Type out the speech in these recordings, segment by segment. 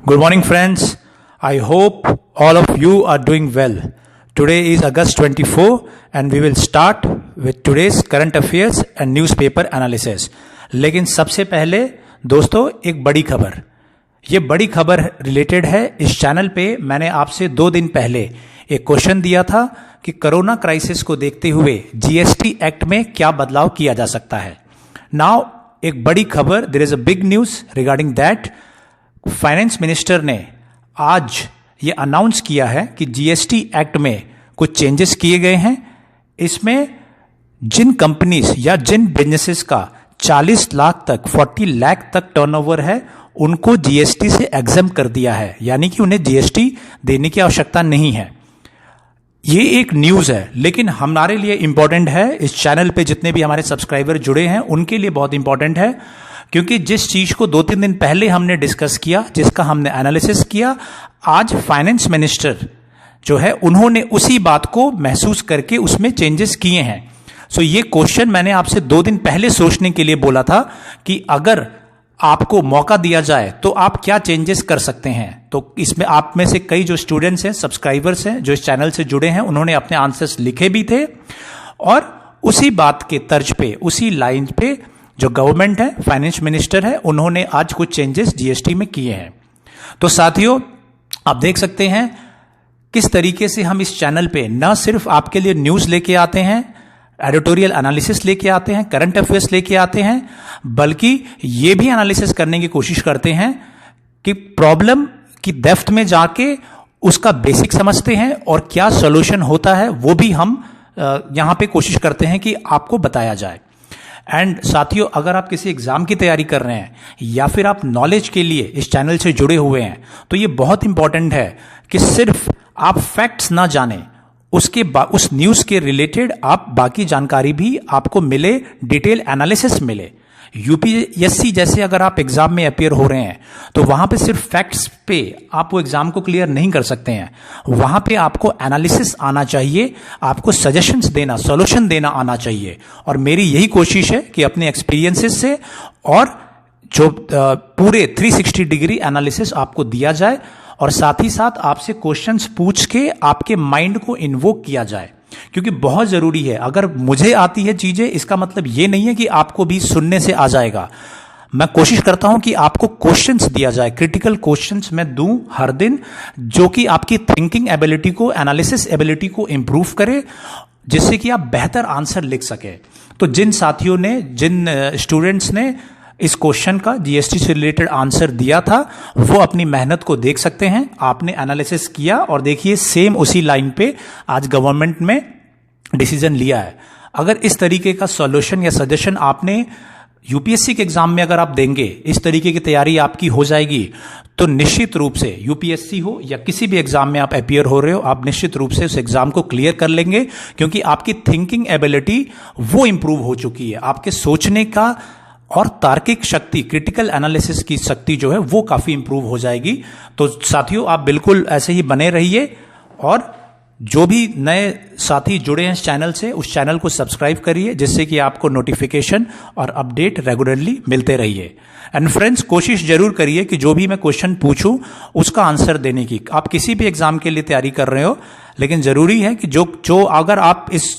Good morning, friends. I hope all of you are doing well. Today is August 24 and we will start with today's current affairs and newspaper analysis. लेकिन सबसे पहले दोस्तों एक बड़ी खबर, ये बड़ी खबर रिलेटेड है इस चैनल पे। मैंने आपसे 2 दिन पहले एक क्वेश्चन दिया था कि कोरोना क्राइसिस को देखते हुए जीएसटी एक्ट में क्या बदलाव किया जा सकता है। नाउ एक बड़ी खबर, there is a big news regarding that. Finance minister ने आज ये अनाउंस किया है कि जीएसटी एक्ट में कुछ चेंजेस किए गए हैं। इसमें जिन कंपनीज या जिन बिजनेसेस का 40 लाख तक 40 लाख तक टर्नओवर है उनको जीएसटी से एग्जम कर दिया है, यानी कि उन्हें जीएसटी देने की आवश्यकता नहीं है। ये एक न्यूज है, लेकिन हमारे लिए इंपॉर्टेंट है, इस चैनल पे जितने भी हमारे सब्सक्राइबर जुड़े हैं उनके लिए बहुत इंपॉर्टेंट है, क्योंकि जिस चीज को 2-3 दिन पहले हमने डिस्कस किया, जिसका हमने एनालिसिस किया, आज फाइनेंस मिनिस्टर जो है उन्होंने उसी बात को महसूस करके उसमें चेंजेस किए हैं। सो ये क्वेश्चन मैंने आपसे 2 दिन पहले सोचने के लिए बोला था कि अगर आपको मौका दिया जाए तो आप क्या चेंजेस कर सकते हैं। तो इसमें आप में से कई जो स्टूडेंट्स हैं, सब्सक्राइबर्स हैं, जो इस चैनल से जुड़े हैं, उन्होंने अपने आंसर्स लिखे भी थे और उसी बात के तर्ज पे, उसी लाइन पे जो गवर्नमेंट है, फाइनेंस मिनिस्टर है, उन्होंने आज कुछ चेंजेस जीएसटी में किए हैं। तो साथियों, आप देख सकते हैं किस तरीके से हम इस चैनल पे न सिर्फ आपके लिए न्यूज लेके आते हैं, एडिटोरियल एनालिसिस लेके आते हैं, करंट अफेयर्स लेके आते हैं, बल्कि ये भी एनालिसिस करने की कोशिश करते हैं कि प्रॉब्लम की डेप्थ में जाके उसका बेसिक समझते हैं और क्या सॉल्यूशन होता है वो भी हम यहां पे कोशिश करते हैं कि आपको बताया जाए। एंड साथियों, अगर आप किसी एग्जाम की तैयारी कर रहे हैं या फिर आप नॉलेज के लिए इस चैनल से जुड़े हुए हैं, तो ये बहुत इंपॉर्टेंट है कि सिर्फ आप फैक्ट्स ना जाने, उस न्यूज के रिलेटेड आप बाकी जानकारी भी आपको मिले, डिटेल एनालिसिस मिले। यूपीएससी जैसे अगर आप एग्जाम में अपियर हो रहे हैं तो वहां पे सिर्फ फैक्ट्स पे आप वो एग्जाम को क्लियर नहीं कर सकते हैं, वहां पे आपको एनालिसिस आना चाहिए, आपको सजेशंस देना, सॉल्यूशन देना आना चाहिए। और मेरी यही कोशिश है कि अपने एक्सपीरियंसेस से और जो पूरे 360 डिग्री एनालिसिस आपको दिया जाए और साथ ही साथ आपसे क्वेश्चंस पूछ के आपके माइंड को इन्वोक किया जाए, क्योंकि बहुत जरूरी है। अगर मुझे आती है चीजें, इसका मतलब यह नहीं है कि आपको भी सुनने से आ जाएगा। मैं कोशिश करता हूं कि आपको क्वेश्चंस दिया जाए, क्रिटिकल क्वेश्चंस मैं दूं हर दिन, जो कि आपकी थिंकिंग एबिलिटी को, एनालिसिस एबिलिटी को इंप्रूव करे, जिससे कि आप बेहतर आंसर लिख सके। तो जिन साथियों ने, जिन स्टूडेंट्स ने इस क्वेश्चन का जीएसटी से रिलेटेड आंसर दिया था, वो अपनी मेहनत को देख सकते हैं। आपने एनालिसिस किया और देखिए सेम उसी लाइन पे आज गवर्नमेंट में डिसीजन लिया है। अगर इस तरीके का सॉल्यूशन या सजेशन आपने यूपीएससी के एग्जाम में अगर आप देंगे, इस तरीके की तैयारी आपकी हो जाएगी, तो निश्चित रूप से यूपीएससी हो या किसी भी एग्जाम में आप अपियर हो रहे हो, आप निश्चित रूप से उस एग्जाम को क्लियर कर लेंगे, क्योंकि आपकी थिंकिंग एबिलिटी वो इंप्रूव हो चुकी है। आपके सोचने का और तार्किक शक्ति, क्रिटिकल एनालिसिस की शक्ति जो है वो काफी इंप्रूव हो जाएगी। तो साथियों, आप बिल्कुल ऐसे ही बने रहिए और जो भी नए साथी जुड़े हैं इस चैनल से, उस चैनल को सब्सक्राइब करिए, जिससे कि आपको नोटिफिकेशन और अपडेट रेगुलरली मिलते रहिए। एंड फ्रेंड्स, कोशिश जरूर करिए कि जो भी मैं क्वेश्चन पूछूं उसका आंसर देने की। आप किसी भी एग्जाम के लिए तैयारी कर रहे हो, लेकिन जरूरी है कि जो अगर आप इस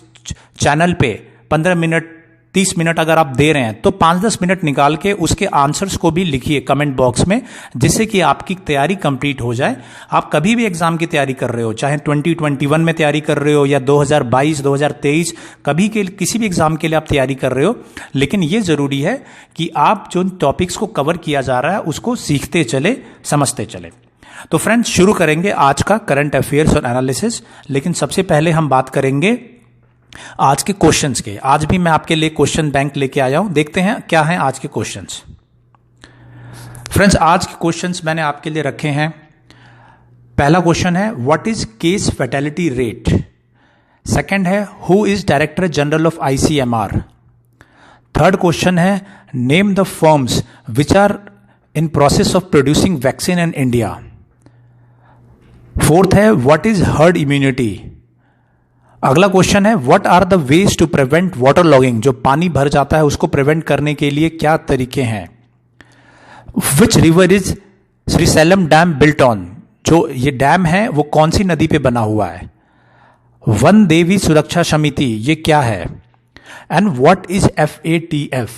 चैनल पे 15 मिनट 30 मिनट अगर आप दे रहे हैं, तो 5-10 मिनट निकाल के उसके आंसर्स को भी लिखिए कमेंट बॉक्स में, जिससे कि आपकी तैयारी कंप्लीट हो जाए। आप कभी भी एग्जाम की तैयारी कर रहे हो, चाहे 2021 में तैयारी कर रहे हो या 2022, 2023, कभी के किसी भी एग्जाम के लिए आप तैयारी कर रहे हो, लेकिन यह जरूरी है कि आप जो टॉपिक्स को कवर किया जा रहा है उसको सीखते चले, समझते चले। तो फ्रेंड्स, शुरू करेंगे आज का करंट अफेयर्स और एनालिसिस, लेकिन सबसे पहले हम बात करेंगे आज के क्वेश्चंस के। आज भी मैं आपके लिए क्वेश्चन बैंक लेके आया हूं, देखते हैं क्या हैं आज के क्वेश्चंस। फ्रेंड्स, आज के क्वेश्चंस मैंने आपके लिए रखे हैं। पहला क्वेश्चन है, what is case fatality rate. Second है, who is director general of ICMR. Third question है, name the firms which are in process of producing vaccine in India. Fourth है, व्हाट इज हर्ड इम्यूनिटी। अगला question है, what are the ways to prevent water logging. जो पानी भर जाता है उसको प्रिवेंट करने के लिए क्या तरीके हैं। Which river is Srisailam dam built on, जो ये डैम है वो कौन सी नदी पे बना हुआ है? वन देवी सुरक्षा समिति, ये क्या है? And what is FATF?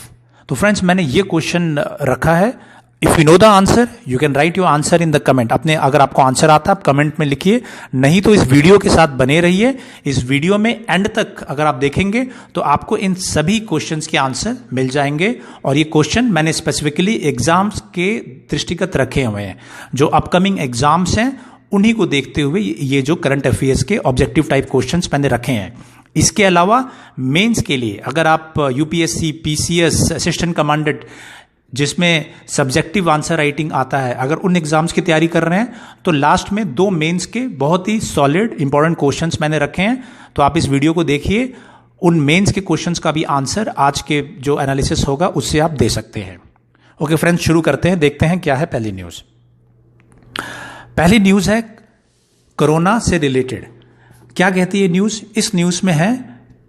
तो फ्रेंड्स, मैंने ये क्वेश्चन रखा है। If you know the answer you can write your answer in the comment. अपने अगर आपको आंसर आता है आप कमेंट में लिखिए, नहीं तो इस वीडियो के साथ बने रहिए। इस वीडियो में एंड तक अगर आप देखेंगे तो आपको इन सभी क्वेश्चंस के आंसर मिल जाएंगे। और ये क्वेश्चन मैंने स्पेसिफिकली एग्जाम्स के दृष्टिगत रखे हुए हैं, जो अपकमिंग एग्जाम्स हैं उन्हीं को देखते हुए ये जो करंट अफेयर्स के ऑब्जेक्टिव टाइप क्वेश्चंस मैंने रखे हैं। इसके अलावा मेंस के लिए अगर आप UPSC, PCS, असिस्टेंट कमांडेंट, जिसमें सब्जेक्टिव आंसर राइटिंग आता है, अगर उन एग्जाम्स की तैयारी कर रहे हैं तो लास्ट में 2 मेंस के बहुत ही सॉलिड इंपॉर्टेंट क्वेश्चंस मैंने रखे हैं। तो आप इस वीडियो को देखिए, उन मेंस के क्वेश्चंस का भी आंसर आज के जो एनालिसिस होगा उससे आप दे सकते हैं। ओके फ्रेंड्स, शुरू करते हैं, देखते हैं क्या है पहली न्यूज। पहली न्यूज है कोरोना से रिलेटेड। क्या कहती है न्यूज? इस न्यूज में है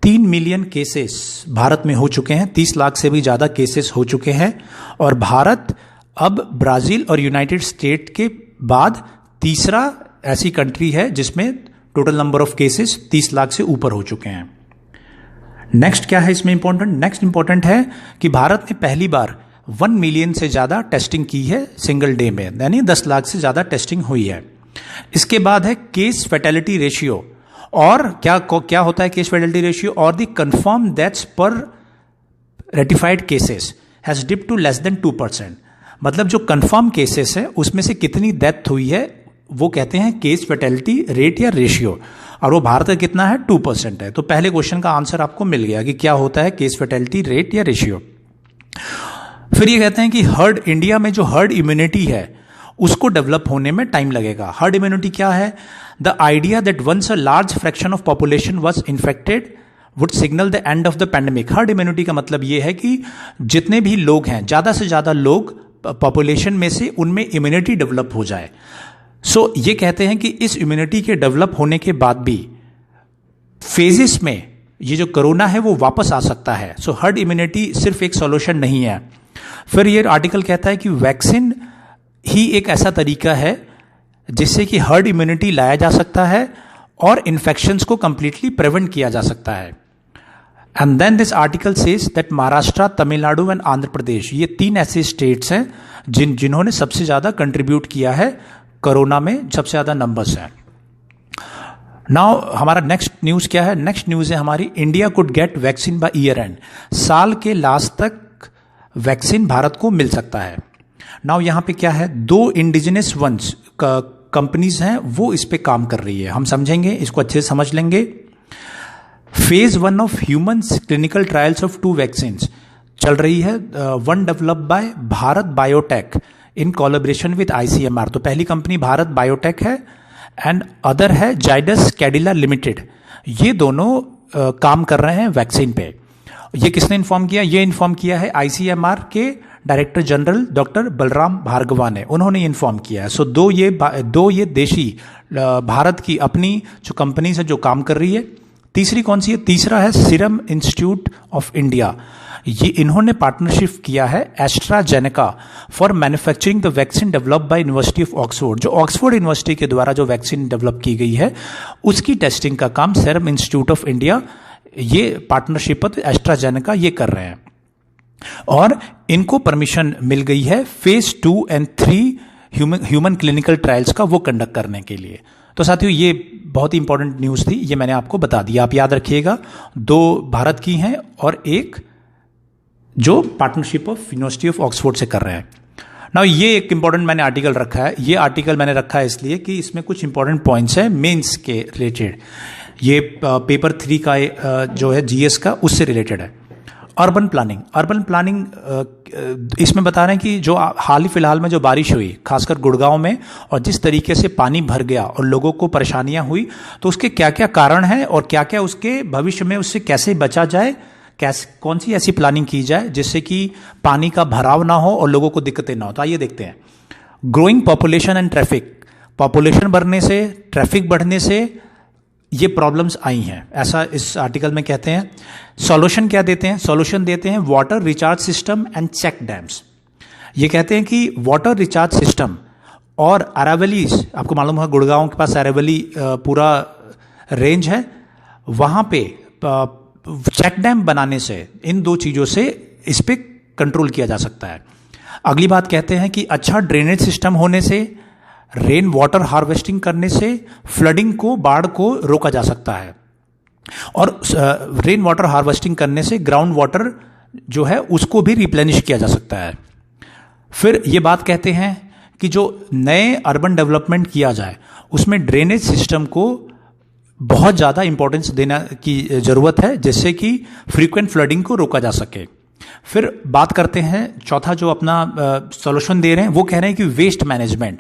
3 मिलियन केसेस भारत में हो चुके हैं, 30 लाख से भी ज्यादा केसेस हो चुके हैं। और भारत अब ब्राजील और यूनाइटेड स्टेट के बाद तीसरा ऐसी कंट्री है जिसमें total number of cases 30 lakh से ऊपर हो चुके हैं। नेक्स्ट क्या है इसमें इंपॉर्टेंट? नेक्स्ट इंपॉर्टेंट है कि भारत ने पहली बार 1 मिलियन से ज्यादा टेस्टिंग की है सिंगल डे में, यानी 10 लाख से ज्यादा टेस्टिंग हुई है। इसके बाद है केस फैटेलिटी रेशियो। और क्या होता है केस फैटेलिटी रेशियो? और the confirm deaths per ratified cases has dipped to less than 2%। मतलब जो कंफर्म केसेस है उसमें से कितनी डेथ हुई है वो कहते हैं केस फैटेलिटी रेट या रेशियो, और वो भारत का कितना है? 2% है। तो पहले क्वेश्चन का आंसर आपको मिल गया कि क्या होता है केस फैटेलिटी रेट या रेशियो। फिर ये कहते हैं कि हर्ड, इंडिया में जो हर्ड इम्यूनिटी है उसको डेवलप होने में टाइम लगेगा। हर्ड इम्यूनिटी क्या है? The idea that once a large fraction of population was infected would signal the end of the pandemic. Herd immunity का मतलब यह है कि जितने भी लोग हैं, ज्यादा से ज्यादा लोग पॉपुलेशन में से उनमें इम्यूनिटी डेवलप हो जाए। सो ये कहते हैं कि इस इम्यूनिटी के डेवलप होने के बाद भी फेजेस में ये जो कोरोना है वो वापस आ सकता है। सो हर्ड इम्यूनिटी सिर्फ एक सॉल्यूशन नहीं है। फिर ये आर्टिकल कहता है कि वैक्सीन ही एक ऐसा तरीका है जिससे कि हर्ड इम्यूनिटी लाया जा सकता है और इन्फेक्शंस को कंप्लीटली प्रिवेंट किया जा सकता है। And then this article says that Maharashtra, Tamil Nadu and Andhra Pradesh, ये 3 ऐसे स्टेट्स हैं जिन्होंने सबसे ज्यादा कंट्रीब्यूट किया है कोरोना में, सबसे ज्यादा नंबर्स हैं। नाउ हमारा नेक्स्ट न्यूज क्या है? नेक्स्ट न्यूज है हमारी, India could get vaccine by year and. साल के लास्ट तक वैक्सीन भारत को मिल सकता है। नाउ यहां पे क्या है? 2 इंडिजिनस वंस कंपनीज हैं वो इस पे काम कर रही है। हम समझेंगे, इसको अच्छे से समझ लेंगे। Phase 1 of humans clinical trials of 2 vaccine चल रही है। One developed by Bharat biotech in collaboration with ICMR। तो पहली कंपनी भारत बायोटेक है एंड अदर है जाइडस कैडिला लिमिटेड। ये दोनों काम कर रहे हैं वैक्सीन पे। ये किसने इन्फॉर्म किया? ये इन्फॉर्म किया है ICMR के director general doctor Balram Bhargava ने, उन्होंने इन्फॉर्म किया है। सो दो ये देशी भारत की अपनी जो कंपनीज है जो काम कर रही है। तीसरी कौन सी है? तीसरा है सीरम इंस्टीट्यूट ऑफ इंडिया। ये इन्होंने पार्टनरशिप किया है AstraZeneca for manufacturing the vaccine developed by university of Oxford. जो ऑक्सफोर्ड यूनिवर्सिटी के द्वारा जो वैक्सीन डेवलप की गई है उसकी टेस्टिंग का काम सीरम इंस्टीट्यूट ऑफ इंडिया, ये पार्टनरशिप एस्ट्राजेनेका ये कर रहे हैं। और इनको परमिशन मिल गई है phase 2 and 3 human clinical trials का वो कंडक्ट करने के लिए। तो साथियों ये बहुत ही इंपॉर्टेंट न्यूज थी, ये मैंने आपको बता दिया। आप याद रखिएगा, 2 भारत की हैं और एक जो partnership of university of Oxford से कर रहे हैं। नाउ ये एक इंपॉर्टेंट मैंने आर्टिकल रखा है। ये आर्टिकल मैंने रखा है इसलिए कि इसमें कुछ इंपॉर्टेंट पॉइंट्स है मेंस के रिलेटेड। ये पेपर 3 का जो है GS का उससे रिलेटेड है। अर्बन प्लानिंग इसमें बता रहे हैं कि जो हाल ही फिलहाल में जो बारिश हुई खासकर गुड़गांव में, और जिस तरीके से पानी भर गया और लोगों को परेशानियां हुई, तो उसके क्या क्या कारण हैं और क्या क्या उसके भविष्य में उससे कैसे बचा जाए, कौन सी ऐसी प्लानिंग की जाए जिससे कि पानी का भराव ना हो और लोगों को दिक्कतें ना हो। तो आइए देखते हैं। Growing population and traffic, population बढ़ने से, ट्रैफिक बढ़ने से ये प्रॉब्लम्स आई हैं, ऐसा इस आर्टिकल में कहते हैं। सॉल्यूशन क्या देते हैं? सॉल्यूशन देते हैं water recharge system and check dams. ये कहते हैं कि वाटर रिचार्ज सिस्टम और अरावलीज, आपको मालूम है गुड़गांव के पास अरावली पूरा रेंज है, वहाँ पे चेक डैम बनाने से, इन दो चीज़ों से इस पे कंट्रोल किया जा सकता है। अगली बात कहते हैं कि अच्छा ड्रेनेज सिस्टम होने से, रेन वाटर हार्वेस्टिंग करने से फ्लडिंग को, बाढ़ को रोका जा सकता है। और रेन वाटर हार्वेस्टिंग करने से ग्राउंड वाटर जो है उसको भी रिप्लेनिश किया जा सकता है। फिर ये बात कहते हैं कि जो नए अर्बन डेवलपमेंट किया जाए उसमें ड्रेनेज सिस्टम को बहुत ज़्यादा इंपॉर्टेंस देना की ज़रूरत है, जिससे कि फ्रीक्वेंट फ्लडिंग को रोका जा सके। फिर बात करते हैं, चौथा जो अपना सॉल्यूशन दे रहे हैं वो कह रहे हैं कि वेस्ट मैनेजमेंट,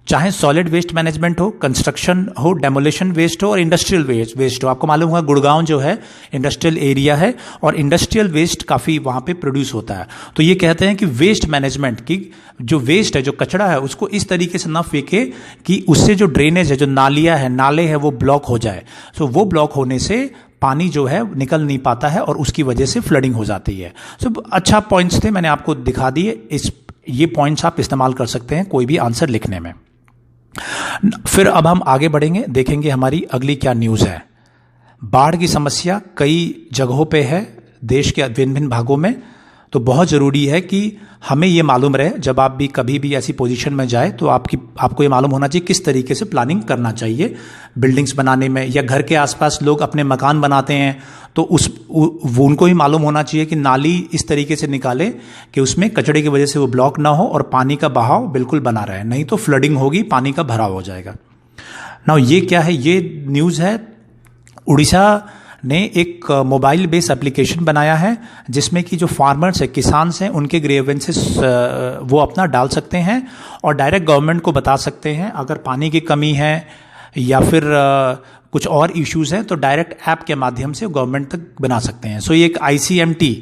चाहे सॉलिड वेस्ट मैनेजमेंट हो, कंस्ट्रक्शन हो, डेमोलिशन वेस्ट हो और इंडस्ट्रियल वेस्ट हो। आपको मालूम होगा गुड़गांव जो है इंडस्ट्रियल एरिया है और इंडस्ट्रियल वेस्ट काफ़ी वहाँ पे प्रोड्यूस होता है। तो ये कहते हैं कि वेस्ट मैनेजमेंट की जो वेस्ट है, जो कचरा है, उसको इस तरीके से ना फेंके कि उससे जो ड्रेनेज है, जो नालियाँ है, नाले हैं, वो ब्लॉक हो जाए। सो वो ब्लॉक होने से पानी जो है निकल नहीं पाता है और उसकी वजह से फ्लडिंग हो जाती है। सो अच्छा पॉइंट्स थे, मैंने आपको दिखा दिए। ये पॉइंट्स आप इस्तेमाल कर सकते हैं कोई भी आंसर लिखने में। फिर अब हम आगे बढ़ेंगे, देखेंगे हमारी अगली क्या न्यूज़ है। बाढ़ की समस्या कई जगहों पे है देश के भिन्न भिन्न भागों में, तो बहुत ज़रूरी है कि हमें ये मालूम रहे, जब आप भी कभी भी ऐसी पोजीशन में जाए तो आपको ये मालूम होना चाहिए किस तरीके से प्लानिंग करना चाहिए बिल्डिंग्स बनाने में, या घर के आसपास लोग अपने मकान बनाते हैं तो वो उनको ही मालूम होना चाहिए कि नाली इस तरीके से निकाले कि उसमें कचड़े की वजह से वो ब्लॉक ना हो और पानी का बहाव बिल्कुल बना रहे, नहीं तो फ्लडिंग होगी, पानी का भराव हो जाएगा। नाउ ये क्या है, ये न्यूज़ है, उड़ीसा ने एक मोबाइल बेस एप्लीकेशन बनाया है जिसमें कि जो फार्मर्स है, किसान हैं, उनके ग्रीवेंसेस वो अपना डाल सकते हैं और डायरेक्ट गवर्नमेंट को बता सकते हैं अगर पानी की कमी है या फिर कुछ और इश्यूज हैं, तो डायरेक्ट ऐप के माध्यम से गवर्नमेंट तक बना सकते हैं। सो ये एक ICMT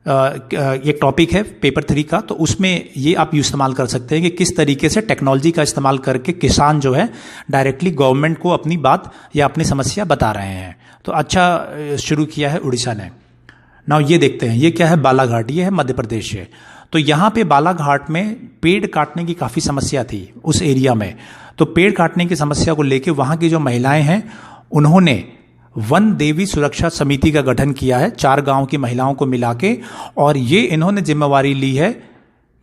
एक टॉपिक है पेपर 3 का, तो उसमें ये आप इस्तेमाल कर सकते हैं कि किस तरीके से टेक्नोलॉजी का इस्तेमाल करके किसान जो है डायरेक्टली गवर्नमेंट को अपनी बात या अपनी समस्या बता रहे हैं। तो अच्छा शुरू किया है उड़ीसा ने। नाउ ये देखते हैं, ये क्या है, बालाघाट, ये है मध्य प्रदेश से। तो यहाँ पे बालाघाट में पेड़ काटने की काफ़ी समस्या थी उस एरिया में। तो पेड़ काटने की समस्या को लेकर वहाँ की जो महिलाएं हैं उन्होंने वन देवी सुरक्षा समिति का गठन किया है 4 गांव की महिलाओं को मिला के, और ये इन्होंने जिम्मेवारी ली है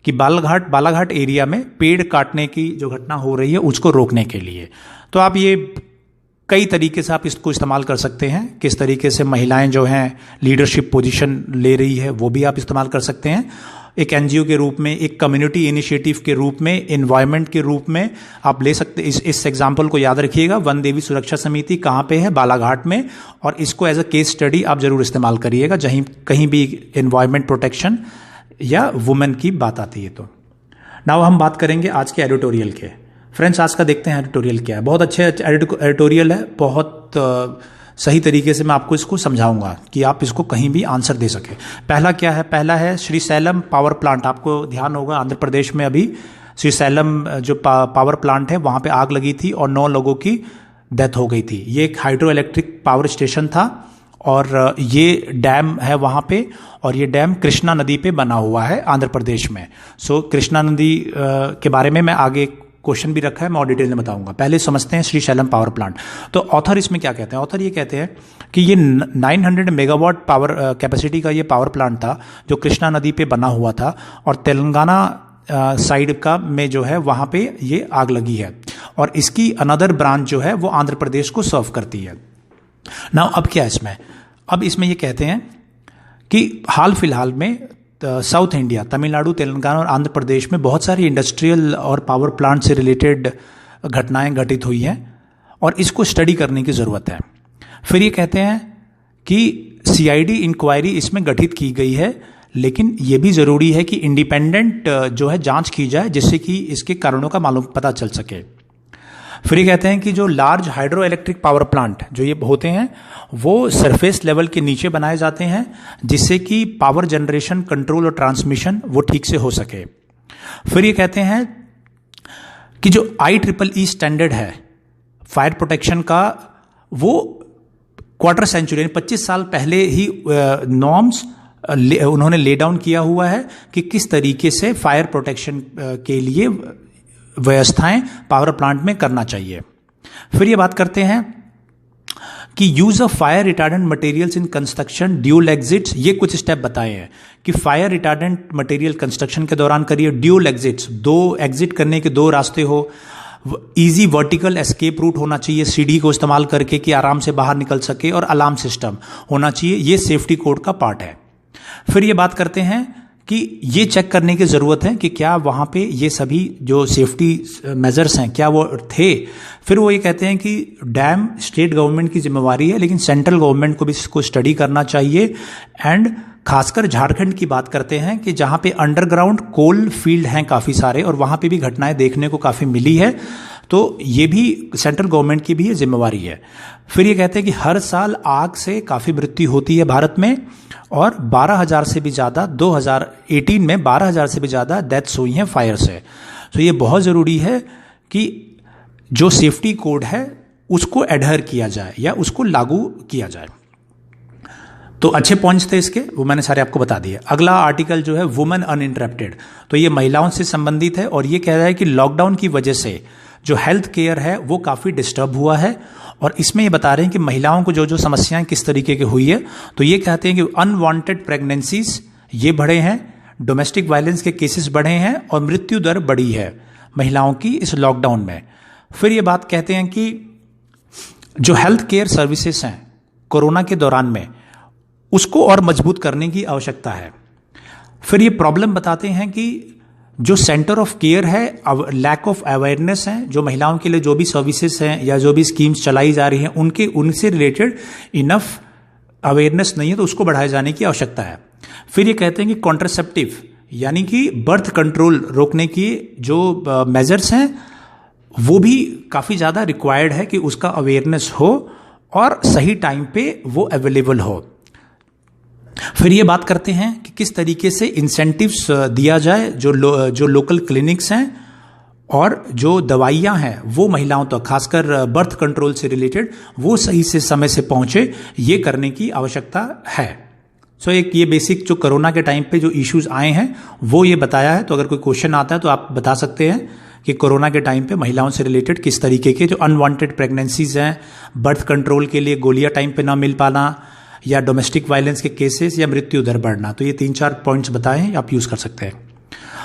कि बालाघाट एरिया में पेड़ काटने की जो घटना हो रही है उसको रोकने के लिए। तो आप ये कई तरीके से आप इसको इस्तेमाल कर सकते हैं, किस तरीके से महिलाएं जो हैं लीडरशिप पोजीशन ले रही है वो भी आप इस्तेमाल कर सकते हैं। एक NGO के रूप में, एक कम्युनिटी इनिशिएटिव के रूप में, एनवायरनमेंट के रूप में आप ले सकते। इस एग्जाम्पल को याद रखिएगा, वन देवी सुरक्षा समिति कहाँ पे है, बालाघाट में, और इसको एज अ केस स्टडी आप जरूर इस्तेमाल करिएगा कहीं भी एनवायरनमेंट प्रोटेक्शन या वुमेन की बात आती है। तो नाउ हम बात करेंगे आज के एडिटोरियल के। फ्रेंड्स, आज का देखते हैं एडिटोरियल क्या है। बहुत अच्छे एडिटोरियल है, बहुत सही तरीके से मैं आपको इसको समझाऊंगा कि आप इसको कहीं भी आंसर दे सके। पहला क्या है, पहला है श्रीशैलम पावर प्लांट। आपको ध्यान होगा आंध्र प्रदेश में अभी श्रीशैलम जो पावर प्लांट है वहाँ पे आग लगी थी और 9 लोगों की डेथ हो गई थी। ये एक हाइड्रो इलेक्ट्रिक पावर स्टेशन था और ये डैम है वहाँ पे, और ये डैम कृष्णा नदी पे बना हुआ है आंध्र प्रदेश में। सो कृष्णा नदी के बारे में मैं आगे क्वेश्चन भी रखा है, मैं और डिटेल में बताऊंगा। पहले समझते हैं श्रीशैलम पावर प्लांट। तो ऑथर इसमें क्या कहते हैं, ऑथर ये कहते हैं कि ये 900 मेगावाट पावर कैपेसिटी का ये पावर प्लांट था जो कृष्णा नदी पे बना हुआ था, और तेलंगाना साइड का में जो है वहाँ पे ये आग लगी है, और इसकी अनदर ब्रांच जो है वो आंध्र प्रदेश को सर्व करती है। नाउ अब क्या है इसमें, अब इसमें ये कहते हैं कि हाल फिलहाल में साउथ इंडिया, तमिलनाडु, तेलंगाना और आंध्र प्रदेश में बहुत सारी इंडस्ट्रियल और पावर प्लांट से रिलेटेड घटनाएं घटित हुई हैं और इसको स्टडी करने की ज़रूरत है। फिर ये कहते हैं कि CID इंक्वायरी इसमें गठित की गई है, लेकिन ये भी ज़रूरी है कि इंडिपेंडेंट जो है जांच की जाए जिससे कि इसके कारणों का मालूम पता चल सके। फिर ये कहते हैं कि जो large hydro electric power plant जो ये होते हैं वो सरफेस लेवल के नीचे बनाए जाते हैं जिससे कि पावर जनरेशन, कंट्रोल और ट्रांसमिशन वो ठीक से हो सके। फिर ये कहते हैं कि जो IEEE स्टैंडर्ड है फायर प्रोटेक्शन का, वो क्वार्टर सेंचुरी 25 साल पहले ही नॉर्म्स उन्होंने ले डाउन किया हुआ है कि किस तरीके से फायर प्रोटेक्शन के लिए व्यवस्थाएं पावर प्लांट में करना चाहिए। फिर ये बात करते हैं कि use of fire retardant materials in construction, dual exits, ये कुछ स्टेप बताए हैं कि फायर रिटार्डेंट मटेरियल कंस्ट्रक्शन के दौरान करिए। ड्यूल एग्जिट्स, दो एग्जिट करने के दो रास्ते हो। इजी वर्टिकल एस्केप रूट होना चाहिए सीढ़ी को इस्तेमाल करके कि आराम से बाहर निकल सके, और अलार्म सिस्टम होना चाहिए। ये सेफ्टी कोड का पार्ट है। फिर ये बात करते हैं कि ये चेक करने की जरूरत है कि क्या वहां पे ये सभी जो सेफ्टी मेजर्स हैं क्या वो थे। फिर वो ये कहते हैं कि डैम स्टेट गवर्नमेंट की जिम्मेवारी है, लेकिन सेंट्रल गवर्नमेंट को भी इसको स्टडी करना चाहिए। एंड खासकर झारखंड की बात करते हैं कि जहां पे अंडरग्राउंड कोल फील्ड हैं काफी सारे, और वहां पे भी घटनाएं देखने को काफी मिली है, तो ये भी सेंट्रल गवर्नमेंट की भी ये जिम्मेवारी है। फिर ये कहते हैं कि हर साल आग से काफी मृत्यु होती है भारत में, और 12,000 से भी ज्यादा 2018 में 12,000 से भी ज्यादा डेथ्स हुई हैं फायर से। तो ये बहुत जरूरी है कि जो सेफ्टी कोड है उसको एडहर किया जाए या उसको लागू किया जाए। तो अच्छे पॉइंट्स थे इसके, वो मैंने सारे आपको बता दिए। अगला आर्टिकल जो है वुमेन अनइंटरप्टेड, तो ये महिलाओं से संबंधित है, और ये कह रहा है कि लॉकडाउन की वजह से जो हेल्थ केयर है वो काफी डिस्टर्ब हुआ है, और इसमें ये बता रहे हैं कि महिलाओं को जो जो समस्याएं किस तरीके की हुई है। तो ये कहते हैं कि अनवांटेड प्रेगनेंसीज ये बढ़े हैं, डोमेस्टिक वायलेंस के केसेस बढ़े हैं, और मृत्यु दर बढ़ी है महिलाओं की इस लॉकडाउन में। फिर ये बात कहते हैं कि जो हेल्थ केयर सर्विसेज हैं कोरोना के दौरान में, उसको और मजबूत करने की आवश्यकता है। फिर ये प्रॉब्लम बताते हैं कि जो सेंटर ऑफ केयर है, लैक ऑफ अवेयरनेस है, जो महिलाओं के लिए जो भी सर्विसेज हैं या जो भी स्कीम्स चलाई जा रही हैं उनसे रिलेटेड इनफ अवेयरनेस नहीं है, तो उसको बढ़ाए जाने की आवश्यकता है। फिर ये कहते हैं कि कॉन्ट्रासेप्टिव यानी कि बर्थ कंट्रोल रोकने की जो मेजर्स हैं वो भी काफी ज्यादा रिक्वायर्ड है कि उसका अवेयरनेस हो और सही टाइम पे वो अवेलेबल हो। फिर ये बात करते हैं कि किस तरीके से इंसेंटिव्स दिया जाए जो लोकल क्लिनिक्स हैं और जो दवाइयां हैं वो महिलाओं तक, खासकर बर्थ कंट्रोल से रिलेटेड, वो सही से समय से पहुंचे, ये करने की आवश्यकता है। सो एक ये बेसिक जो कोरोना के टाइम पे जो इश्यूज आए हैं वो ये बताया है। तो अगर कोई क्वेश्चन आता है तो आप बता सकते हैं कि कोरोना के टाइम पे महिलाओं से रिलेटेड किस तरीके के जो अनवांटेड प्रेगनेंसीज हैं, बर्थ कंट्रोल के लिए गोलियां टाइम पे ना मिल पाना, या डोमेस्टिक वायलेंस के केसेस, या मृत्यु दर बढ़ना। तो ये 3-4 पॉइंट्स बताए, आप यूज कर सकते हैं।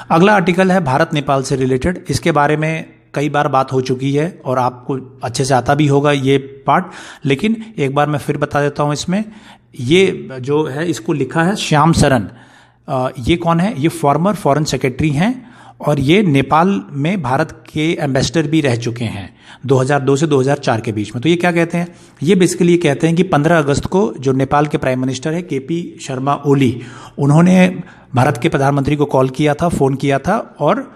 अगला आर्टिकल है भारत नेपाल से रिलेटेड। इसके बारे में कई बार बात हो चुकी है और आपको अच्छे से आता भी होगा ये पार्ट, लेकिन एक बार मैं फिर बता देता हूं। इसमें ये जो है इसको लिखा है श्याम सरन। ये कौन है? ये फॉर्मर फॉरेन सेक्रेटरी हैं और ये नेपाल में भारत के एम्बेसडर भी रह चुके हैं 2002 से 2004 के बीच में। तो ये क्या कहते हैं? ये बेसिकली ये कहते हैं कि 15 अगस्त को जो नेपाल के प्राइम मिनिस्टर है केपी शर्मा ओली, उन्होंने भारत के प्रधानमंत्री को कॉल किया था, फोन किया था और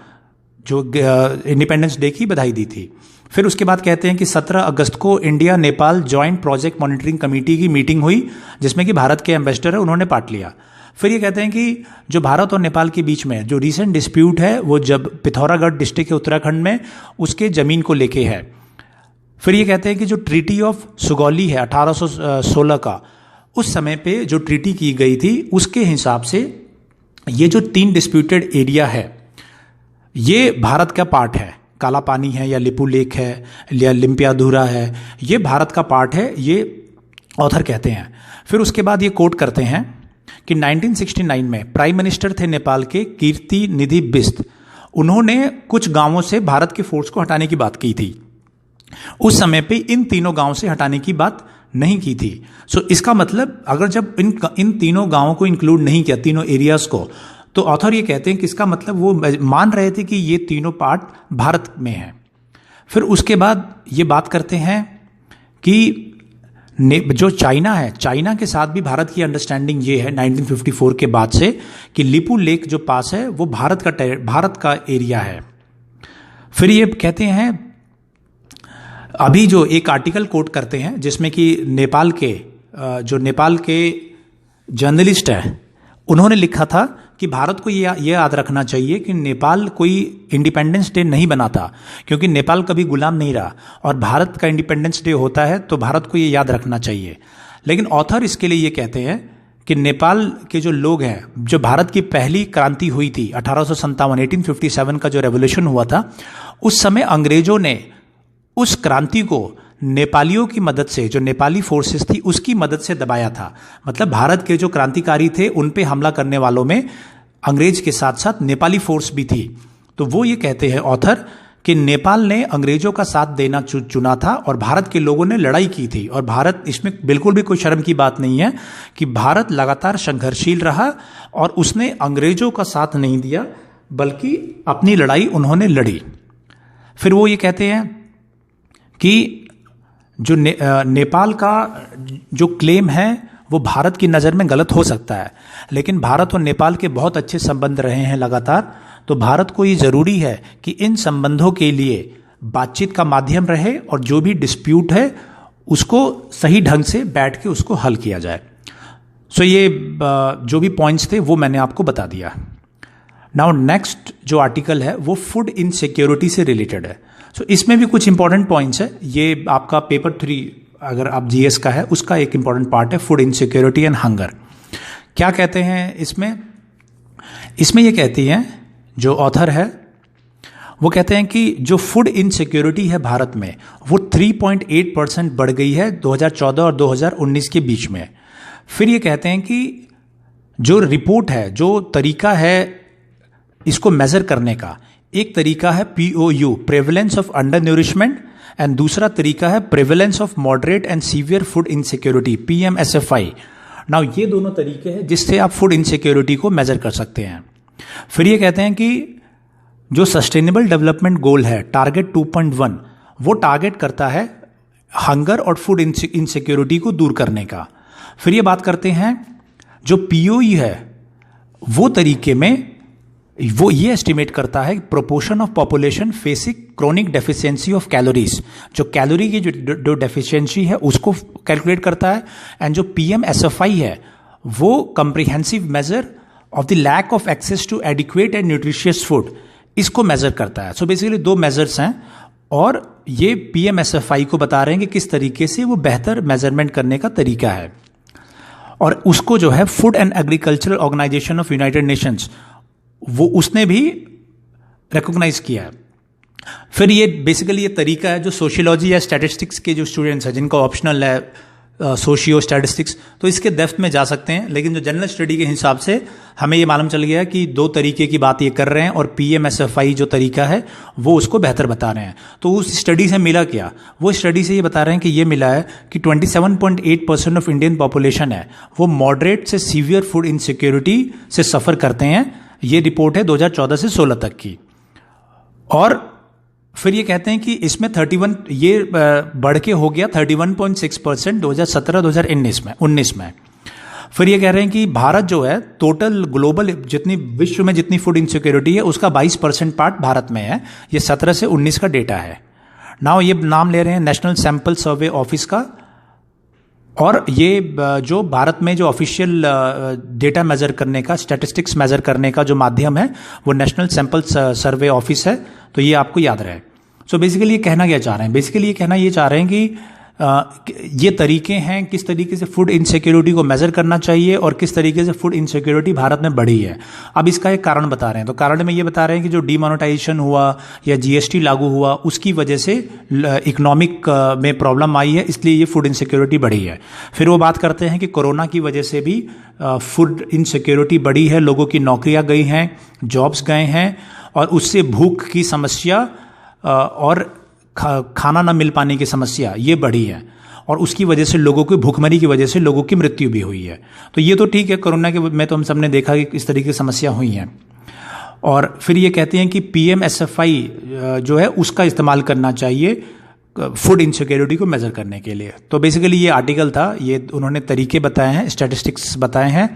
जो इंडिपेंडेंस डे की बधाई दी थी। फिर उसके बाद कहते हैं कि 17 अगस्त को India Nepal joint project monitoring committee की मीटिंग हुई जिसमें कि भारत के एम्बेसडर है उन्होंने पार्ट लिया। फिर ये कहते हैं कि जो भारत और नेपाल के बीच में जो रीसेंट डिस्प्यूट है वो जब पिथौरागढ़ डिस्ट्रिक्ट के उत्तराखंड में उसके जमीन को लेके है। फिर ये कहते हैं कि जो ट्रीटी ऑफ सुगौली है 1816 का, उस समय पे जो ट्रीटी की गई थी उसके हिसाब से ये जो 3 डिस्प्यूटेड एरिया है ये भारत का पार्ट है। काला पानी है या लिपू लेक है या लिम्पियाधुरा है, ये भारत का पार्ट है, ये ऑथर कहते हैं। फिर उसके बाद ये कोट करते हैं कि 1969 में प्राइम मिनिस्टर थे नेपाल के कीर्ति निधि बिष्ट, उन्होंने कुछ गांवों से भारत के फोर्स को हटाने की बात की थी। उस समय पे इन तीनों गांवों से हटाने की बात नहीं की थी। सो इसका मतलब अगर जब इन तीनों गांवों को इंक्लूड नहीं किया, तीनों एरियाज को, तो ऑथर ये कहते हैं कि इसका मतलब वो मान रहे थे कि ये तीनों पार्ट भारत में है। फिर उसके बाद ये बात करते हैं कि जो चाइना है, चाइना के साथ भी भारत की अंडरस्टैंडिंग ये है 1954 के बाद से कि लिपू लेक जो पास है वो भारत का एरिया है। फिर ये कहते हैं, अभी जो एक आर्टिकल कोट करते हैं जिसमें कि नेपाल के जर्नलिस्ट है उन्होंने लिखा था कि भारत को ये याद रखना चाहिए कि नेपाल कोई इंडिपेंडेंस डे नहीं बनाता, क्योंकि नेपाल कभी गुलाम नहीं रहा और भारत का इंडिपेंडेंस डे होता है तो भारत को ये याद रखना चाहिए। लेकिन ऑथर इसके लिए ये कहते हैं कि नेपाल के जो लोग हैं, जो भारत की पहली क्रांति हुई थी 1857 का जो रेवोल्यूशन हुआ था, उस समय अंग्रेजों ने उस क्रांति को नेपालियों की मदद से, जो नेपाली फोर्सेस थी उसकी मदद से दबाया था। मतलब भारत के जो क्रांतिकारी थे उन पे हमला करने वालों में अंग्रेज के साथ साथ नेपाली फोर्स भी थी। तो वो ये कहते हैं ऑथर कि नेपाल ने अंग्रेजों का साथ देना चुना था और भारत के लोगों ने लड़ाई की थी। और भारत, इसमें बिल्कुल भी कोई शर्म की बात नहीं है कि भारत लगातार संघर्षशील रहा और उसने अंग्रेजों का साथ नहीं दिया, बल्कि अपनी लड़ाई उन्होंने लड़ी। फिर वो ये कहते हैं कि जो नेपाल का जो क्लेम है वो भारत की नज़र में गलत हो सकता है, लेकिन भारत और नेपाल के बहुत अच्छे संबंध रहे हैं लगातार। तो भारत को ये ज़रूरी है कि इन संबंधों के लिए बातचीत का माध्यम रहे और जो भी डिस्प्यूट है उसको सही ढंग से बैठ के उसको हल किया जाए। सो ये जो भी पॉइंट्स थे वो मैंने आपको बता दिया। नाउ नेक्स्ट जो आर्टिकल है वो फूड इनसिक्योरिटी से रिलेटेड है। सो इसमें भी कुछ इंपॉर्टेंट पॉइंट्स है। ये आपका पेपर 3 अगर आप जीएस का है उसका एक इंपॉर्टेंट पार्ट है, फूड इनसिक्योरिटी एंड हंगर। क्या कहते हैं इसमें ये कहती हैं, जो ऑथर है वो कहते हैं कि जो फूड इनसिक्योरिटी है भारत में वो 3.8% बढ़ गई है 2014 और 2019 के बीच में। फिर ये कहते हैं कि जो रिपोर्ट है, जो तरीका है इसको मेजर करने का, एक तरीका है POU, prevalence of under nourishment, and दूसरा तरीका है prevalence of moderate and severe food insecurity, PMSFI। Now ये दोनों तरीके हैं जिससे आप फूड इनसिक्योरिटी को मेजर कर सकते हैं। फिर ये कहते हैं कि जो सस्टेनेबल डेवलपमेंट गोल है टारगेट 2.1, वो टारगेट करता है हंगर और फूड इनसिक्योरिटी को दूर करने का। फिर ये बात करते हैं जो POE है वो तरीके में वो ये एस्टिमेट करता है proportion of population facing chronic deficiency of calories, जो कैलोरी की जो डेफिशिएंसी है उसको कैलकुलेट करता है। एंड जो PMSFI है वो comprehensive measure of the lack of access to adequate and nutritious food, इसको मेजर करता है। सो बेसिकली 2 मेजर्स हैं और ये PMSFI को बता रहे हैं कि किस तरीके से वो बेहतर मेजरमेंट करने का तरीका है। और उसको जो है food and agricultural organisation of United Nations वो उसने भी रिकॉग्नाइज किया है। फिर ये बेसिकली ये तरीका है जो सोशियोलॉजी या स्टैटिस्टिक्स के जो स्टूडेंट्स हैं जिनका ऑप्शनल है सोशियो स्टैटिस्टिक्स, तो इसके डेप्थ में जा सकते हैं। लेकिन जो जनरल स्टडी के हिसाब से हमें ये मालूम चल गया कि 2 तरीके की बात ये कर रहे हैं और PMSFI जो तरीका है वो उसको बेहतर बता रहे हैं। तो उस स्टडी से मिला क्या, वो स्टडी से ये बता रहे हैं कि ये मिला है कि 27.8% ऑफ इंडियन पॉपुलेशन है वो मॉडरेट से सीवियर फूड इनसिक्योरिटी से सफ़र करते हैं। ये रिपोर्ट है 2014 से 16 तक की। और फिर ये कहते हैं कि इसमें 31 ये बढ़ के हो गया 31.6% 2017-2019 में। फिर ये कह रहे हैं कि भारत जो है टोटल ग्लोबल जितनी विश्व में जितनी फूड इनसिक्योरिटी है उसका 22% पार्ट भारत में है। ये 17 से 19 का डेटा है। नाउ ये नाम ले रहे हैं नेशनल सैंपल सर्वे ऑफिस का, और ये जो भारत में जो ऑफिशियल डेटा मेजर करने का, स्टैटिस्टिक्स मेजर करने का जो माध्यम है वो नेशनल सैंपल सर्वे ऑफिस है। तो ये आपको याद रहे। सो बेसिकली ये कहना क्या चाह रहे हैं, बेसिकली ये कहना ये चाह रहे हैं कि ये तरीके हैं किस तरीके से फूड इनसिक्योरिटी को मेजर करना चाहिए और किस तरीके से फूड इनसिक्योरिटी भारत में बढ़ी है। अब इसका एक कारण बता रहे हैं। तो कारण में ये बता रहे हैं कि जो डिमोनेटाइजेशन हुआ या GST लागू हुआ उसकी वजह से इकोनॉमिक में प्रॉब्लम आई है, इसलिए ये फूड इनसिक्योरिटी बढ़ी है। फिर वो बात करते हैं कि कोरोना की वजह से भी फूड इनसिक्योरिटी बढ़ी है, लोगों की नौकरियां गई हैं, जॉब्स गए हैं, और उससे भूख की समस्या और खाना ना मिल पाने की समस्या ये बढ़ी है, और उसकी वजह से लोगों की भूखमरी की वजह से लोगों की मृत्यु भी हुई है। तो ये तो ठीक है, कोरोना के में तो हम सबने देखा कि इस तरीके की समस्या हुई हैं। और फिर ये कहते हैं कि PMSFI जो है उसका इस्तेमाल करना चाहिए फूड इनसिक्योरिटी को मेजर करने के लिए। तो बेसिकली ये आर्टिकल था, ये उन्होंने तरीके बताए हैं, स्टैटिस्टिक्स बताए हैं,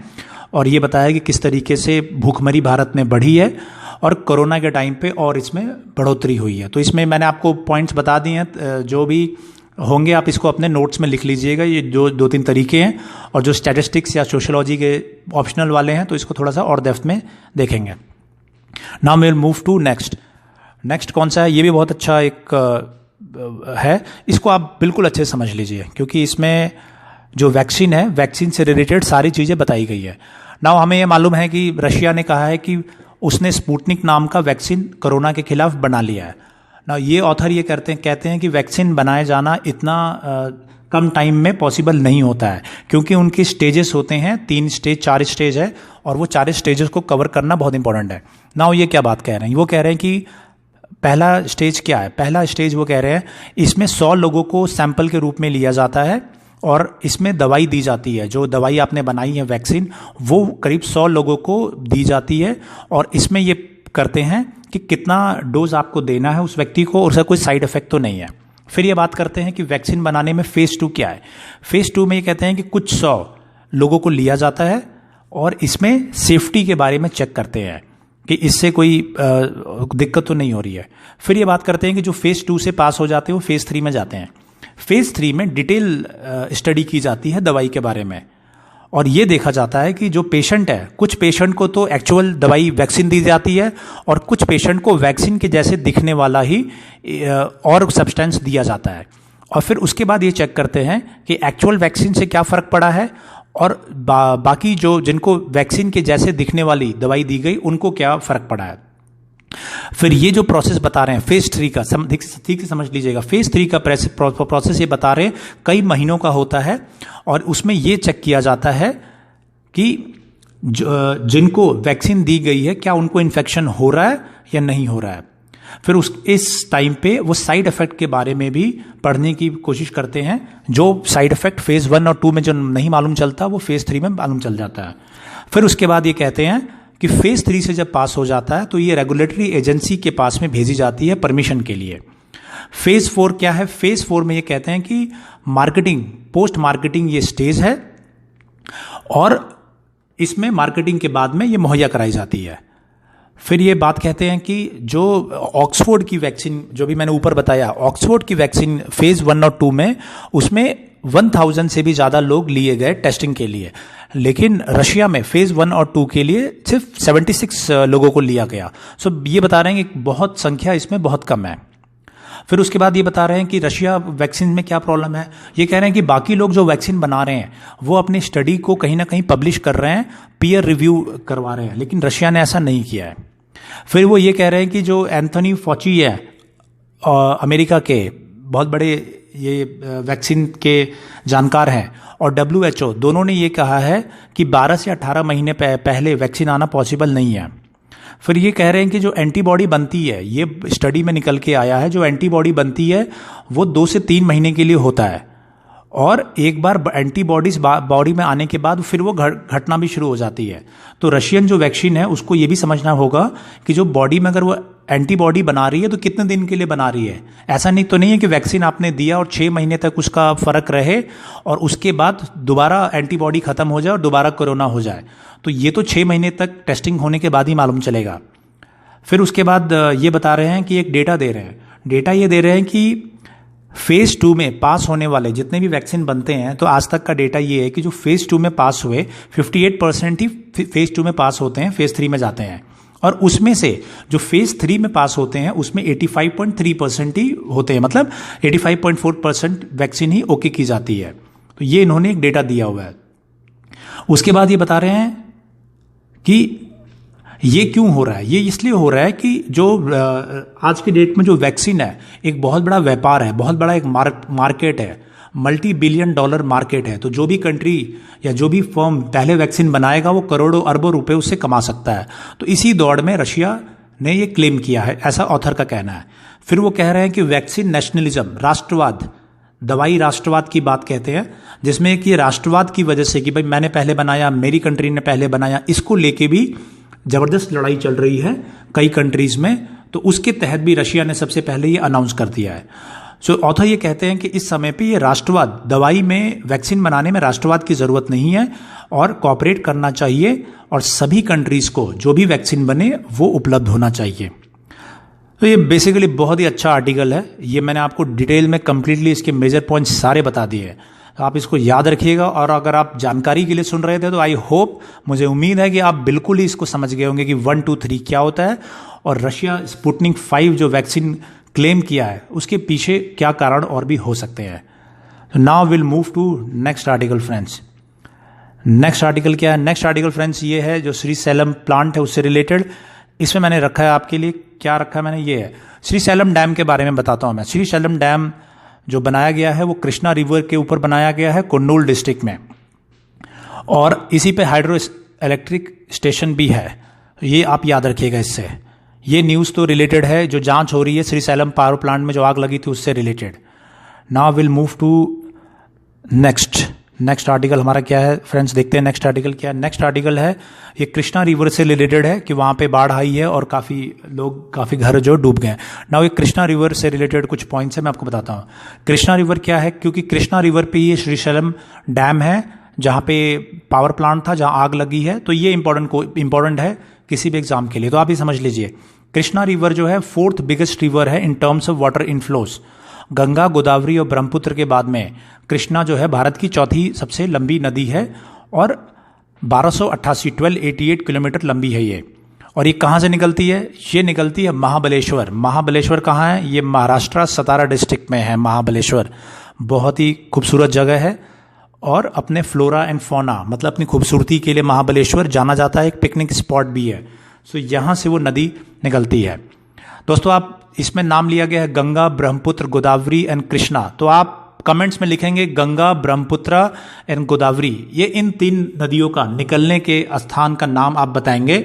और ये बताया कि किस तरीके से भूखमरी भारत में बढ़ी है और कोरोना के टाइम पे और इसमें बढ़ोतरी हुई है। तो इसमें मैंने आपको पॉइंट्स बता दिए हैं, जो भी होंगे आप इसको अपने नोट्स में लिख लीजिएगा। ये जो 2-3 तरीके हैं, और जो स्टैटिस्टिक्स या सोशियोलॉजी के ऑप्शनल वाले हैं तो इसको थोड़ा सा और डेप्थ में देखेंगे। Now we will move to next कौन सा है, ये भी बहुत अच्छा एक है, इसको आप बिल्कुल अच्छे से समझ लीजिए, क्योंकि इसमें जो वैक्सीन है, वैक्सीन से रिलेटेड सारी चीज़ें बताई गई है। नाउ हमें ये मालूम है कि रशिया ने कहा है कि उसने स्पुतनिक नाम का वैक्सीन कोरोना के खिलाफ बना लिया है। नाउ ये ऑथर ये कहते हैं कि वैक्सीन बनाए जाना इतना कम टाइम में पॉसिबल नहीं होता है, क्योंकि उनके स्टेजेस होते हैं, 3 स्टेज 4 स्टेज है, और वो 4 स्टेजेस को कवर करना बहुत इंपॉर्टेंट है। नाउ ये क्या बात कह रहे हैं, वो कह रहे हैं कि पहला स्टेज क्या है। पहला स्टेज वो कह रहे हैं इसमें 100 लोगों को सैंपल के रूप में लिया जाता है और इसमें दवाई दी जाती है। जो दवाई आपने बनाई है वैक्सीन, वो करीब 100 लोगों को दी जाती है, और इसमें ये करते हैं कि कितना डोज आपको देना है उस व्यक्ति को, और उसका कोई साइड इफेक्ट तो नहीं है। फिर ये बात करते हैं कि वैक्सीन बनाने में फेज 2 क्या है। फेज 2 में ये कहते हैं कि कुछ 100 लोगों को लिया जाता है और इसमें सेफ्टी के बारे में चेक करते हैं कि इससे कोई दिक्कत तो नहीं हो रही है। फिर ये बात करते हैं कि जो फेज 2 से पास हो जाते हैं वो फेज 3 में जाते हैं। फेज 3 में डिटेल स्टडी की जाती है दवाई के बारे में, और ये देखा जाता है कि जो पेशेंट है, कुछ पेशेंट को तो एक्चुअल दवाई वैक्सीन दी जाती है और कुछ पेशेंट को वैक्सीन के जैसे दिखने वाला ही और सब्सटेंस दिया जाता है। और फिर उसके बाद ये चेक करते हैं कि एक्चुअल वैक्सीन से क्या फ़र्क पड़ा है, और बाकी जो जिनको वैक्सीन के जैसे दिखने वाली दवाई दी गई उनको क्या फ़र्क पड़ा है। फिर ये जो प्रोसेस बता रहे हैं फेज 3 का, ठीक से समझ लीजिएगा। फेज 3 का प्रोसेस ये बता रहे हैं कई महीनों का होता है, और उसमें ये चेक किया जाता है कि जिनको वैक्सीन दी गई है क्या उनको इन्फेक्शन हो रहा है या नहीं हो रहा है। फिर इस टाइम पे वो साइड इफेक्ट के बारे में भी पढ़ने की कोशिश करते हैं। जो साइड इफेक्ट फेज 1 और 2 में जो नहीं मालूम चलता वो फेज 3 में मालूम चल जाता है। फिर उसके बाद ये कहते हैं कि फेज 3 से जब पास हो जाता है तो ये रेगुलेटरी एजेंसी के पास में भेजी जाती है परमिशन के लिए। फेज 4 क्या है, फेज 4 में ये कहते हैं कि मार्केटिंग, पोस्ट मार्केटिंग ये स्टेज है, और इसमें मार्केटिंग के बाद में ये मुहैया कराई जाती है। फिर ये बात कहते हैं कि जो ऑक्सफोर्ड की वैक्सीन, जो भी मैंने ऊपर बताया, ऑक्सफोर्ड की वैक्सीन फेज 1 और 2 में उसमें 1000 से भी ज़्यादा लोग लिए गए टेस्टिंग के लिए, लेकिन रशिया में फेज 1 और 2 के लिए सिर्फ 76 लोगों को लिया गया। सो ये बता रहे हैं कि बहुत संख्या इसमें बहुत कम है। फिर उसके बाद ये बता रहे हैं कि रशिया वैक्सीन में क्या प्रॉब्लम है। ये कह रहे हैं कि बाकी लोग जो वैक्सीन बना रहे हैं वो अपनी स्टडी को कहीं ना कहीं पब्लिश कर रहे हैं, पीयर रिव्यू करवा रहे हैं, लेकिन रशिया ने ऐसा नहीं किया है। फिर वो ये कह रहे हैं कि जो एंथोनी फॉची है, अमेरिका के बहुत बड़े ये वैक्सीन के जानकार हैं, और WHO, दोनों ने ये कहा है कि 12 से 18 महीने पहले वैक्सीन आना पॉसिबल नहीं है। फिर ये कह रहे हैं कि जो एंटीबॉडी बनती है, ये स्टडी में निकल के आया है, जो एंटीबॉडी बनती है वो 2 से 3 महीने के लिए होता है, और एक बार एंटीबॉडीज बॉडी में आने के बाद फिर वो घटना भी शुरू हो जाती है। तो रशियन जो वैक्सीन है उसको ये भी समझना होगा कि जो बॉडी में अगर वो एंटीबॉडी बना रही है तो कितने दिन के लिए बना रही है। ऐसा नहीं तो नहीं है कि वैक्सीन आपने दिया और 6 महीने तक उसका फर्क रहे और उसके बाद दोबारा एंटीबॉडी खत्म हो जाए और दोबारा कोरोना हो जाए। तो ये तो 6 महीने तक टेस्टिंग होने के बाद ही मालूम चलेगा। फिर उसके बाद ये बता रहे हैं कि एक डेटा दे रहे हैं, डेटा ये दे रहे हैं कि फेज 2 में पास होने वाले जितने भी वैक्सीन बनते हैं, तो आज तक का डेटा ये है कि जो फेज 2 में पास हुए 58% ही फेज 2 में पास होते हैं, फेज 3 में जाते हैं, और उसमें से जो फेज 3 में पास होते हैं उसमें 85.3% ही होते हैं, मतलब 85.4% वैक्सीन ही ओके की जाती है। तो ये इन्होंने एक डेटा दिया हुआ है। उसके बाद ये बता रहे हैं कि ये क्यों हो रहा है। ये इसलिए हो रहा है कि जो आज की डेट में जो वैक्सीन है एक बहुत बड़ा व्यापार है, बहुत बड़ा एक मार्केट है, $multi-billion मार्केट है। तो जो भी कंट्री या जो भी फर्म पहले वैक्सीन बनाएगा वो करोड़ों अरबों रुपए उससे कमा सकता है। तो इसी दौड़ में रशिया ने ये क्लेम किया है, ऐसा ऑथर का कहना है। फिर वो कह रहे हैं कि वैक्सीन नेशनलिज्म, राष्ट्रवाद, दवाई राष्ट्रवाद की बात कहते हैं, जिसमें कि राष्ट्रवाद की वजह से कि भाई मैंने पहले बनाया, मेरी कंट्री ने पहले बनाया, इसको लेके भी जबरदस्त लड़ाई चल रही है कई कंट्रीज में। तो उसके तहत भी रशिया ने सबसे पहले ये अनाउंस कर दिया है। सो ऑथर ये कहते हैं कि इस समय पे ये राष्ट्रवाद, दवाई में वैक्सीन बनाने में राष्ट्रवाद की जरूरत नहीं है और कॉपरेट करना चाहिए, और सभी कंट्रीज को जो भी वैक्सीन बने वो उपलब्ध होना चाहिए। तो ये बेसिकली बहुत ही अच्छा आर्टिकल है। ये मैंने आपको डिटेल में कंप्लीटली इसके मेजर पॉइंट्स सारे बता दिए। तो आप इसको याद रखिएगा, और अगर आप जानकारी के लिए सुन रहे थे तो आई होप, मुझे उम्मीद है कि आप बिल्कुल ही इसको समझ गए होंगे कि 1, 2, 3 क्या होता है, और रशिया स्पुतनिक 5 जो वैक्सीन क्लेम किया है उसके पीछे क्या कारण और भी हो सकते हैं। Now will move to next article friends. Next article क्या है? नेक्स्ट आर्टिकल फ्रेंड्स ये है जो श्रीशैलम प्लांट है उससे रिलेटेड। इसमें मैंने रखा है आपके लिए, क्या रखा है मैंने, ये है श्रीशैलम डैम के बारे में बताता हूं मैं। श्रीशैलम डैम जो बनाया गया है वो कृष्णा रिवर के ऊपर बनाया गया है कुर्नूल डिस्ट्रिक्ट में, और इसी पे हाइड्रो इलेक्ट्रिक स्टेशन भी है। ये आप याद रखिएगा। इससे ये न्यूज़ तो रिलेटेड है, जो जांच हो रही है श्रीशैलम पावर प्लांट में जो आग लगी थी उससे related. Now will move to next article हमारा क्या है फ्रेंड्स, देखते हैं नेक्स्ट आर्टिकल क्या है। नेक्स्ट आर्टिकल है ये कृष्णा रिवर से रिलेटेड है कि वहाँ पे बाढ़ आई है और काफ़ी घर जो डूब गए। नाउ ये कृष्णा रिवर से रिलेटेड कुछ पॉइंट्स है, मैं आपको बताता हूँ। कृष्णा रिवर क्या है, क्योंकि कृष्णा रिवर पे ये श्रीशैलम डैम है जहाँ पे पावर प्लांट था, जहाँ आग लगी है, तो ये इंपॉर्टेंट है किसी भी एग्जाम के लिए, तो आप ही समझ लीजिए। कृष्णा रिवर जो है 4th बिगेस्ट रिवर है in terms of water inflows. Ganga, Godavari और ब्रह्मपुत्र के बाद में कृष्णा जो है भारत की चौथी सबसे लंबी नदी है और 1288 किलोमीटर लंबी है ये। और ये कहाँ से निकलती है? ये निकलती है महाबलेश्वर। महाबलेश्वर कहाँ है? ये महाराष्ट्र सतारा डिस्ट्रिक्ट में है महाबलेश्वर। बहुत ही खूबसूरत जगह है और अपने फ्लोरा एंड फौना मतलब अपनी खूबसूरती के लिए महाबलेश्वर जाना जाता है, एक पिकनिक स्पॉट भी है। सो यहाँ से वो नदी निकलती है। दोस्तों आप इसमें नाम लिया गया है गंगा, ब्रह्मपुत्र, गोदावरी एंड कृष्णा, तो आप कमेंट्स में लिखेंगे गंगा, ब्रह्मपुत्र एंड गोदावरी। ये इन 3 नदियों का निकलने के स्थान का नाम आप बताएंगे।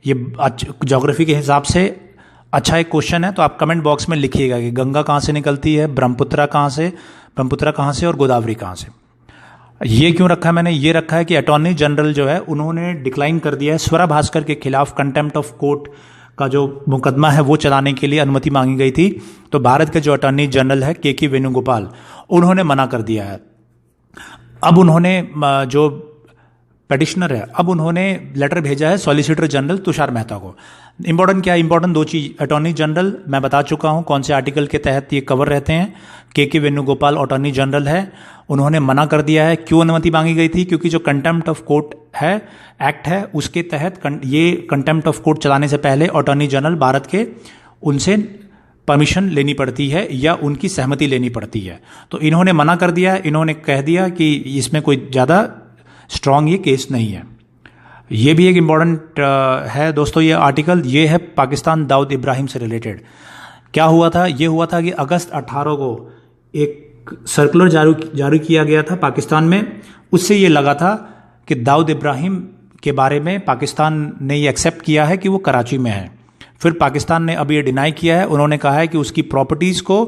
ये ज्योग्राफी के हिसाब से अच्छा एक क्वेश्चन है, तो आप कमेंट बॉक्स में लिखिएगा कि गंगा कहाँ से निकलती है, ब्रह्मपुत्र कहाँ से और गोदावरी कहाँ से। ये क्यों रखा है मैंने? ये रखा है कि अटॉर्नी जनरल जो है उन्होंने डिक्लाइन कर दिया है स्वरा भास्कर के खिलाफ कंटेम्प्ट ऑफ कोर्ट का जो मुकदमा है वो चलाने के लिए अनुमति मांगी गई थी। तो भारत के जो अटॉर्नी जनरल है के वेणुगोपाल, उन्होंने मना कर दिया है। अब उन्होंने जो पेटिशनर है, अब उन्होंने लेटर भेजा है सॉलिसिटर जनरल तुषार मेहता को। इंपॉर्टेंट क्या है? इंपॉर्टेंट 2 चीज। अटॉर्नी जनरल मैं बता चुका हूं कौन से आर्टिकल के तहत ये कवर रहते हैं। के वेणुगोपाल अटॉर्नी जनरल है, उन्होंने मना कर दिया है। क्यों अनुमति मांगी गई थी? क्योंकि जो कंटेम्प्ट ऑफ कोर्ट है एक्ट है उसके तहत ये कंटेम्प्ट ऑफ कोर्ट चलाने से पहले अटॉर्नी जनरल भारत के उनसे परमिशन लेनी पड़ती है या उनकी सहमति लेनी पड़ती है। तो इन्होंने मना कर दिया है। इन्होंने कह दिया कि इसमें कोई ज़्यादा स्ट्रांग ये केस नहीं है। ये भी एक इम्पॉर्टेंट है दोस्तों। ये आर्टिकल ये है पाकिस्तान दाऊद इब्राहिम से रिलेटेड। क्या हुआ था? ये हुआ था कि अगस्त 18 को एक सर्कुलर जारी किया गया था पाकिस्तान में। उससे ये लगा था कि दाऊद इब्राहिम के बारे में पाकिस्तान ने ये एक्सेप्ट किया है कि वो कराची में है। फिर पाकिस्तान ने अभी ये डिनाई किया है। उन्होंने कहा है कि उसकी प्रॉपर्टीज़ को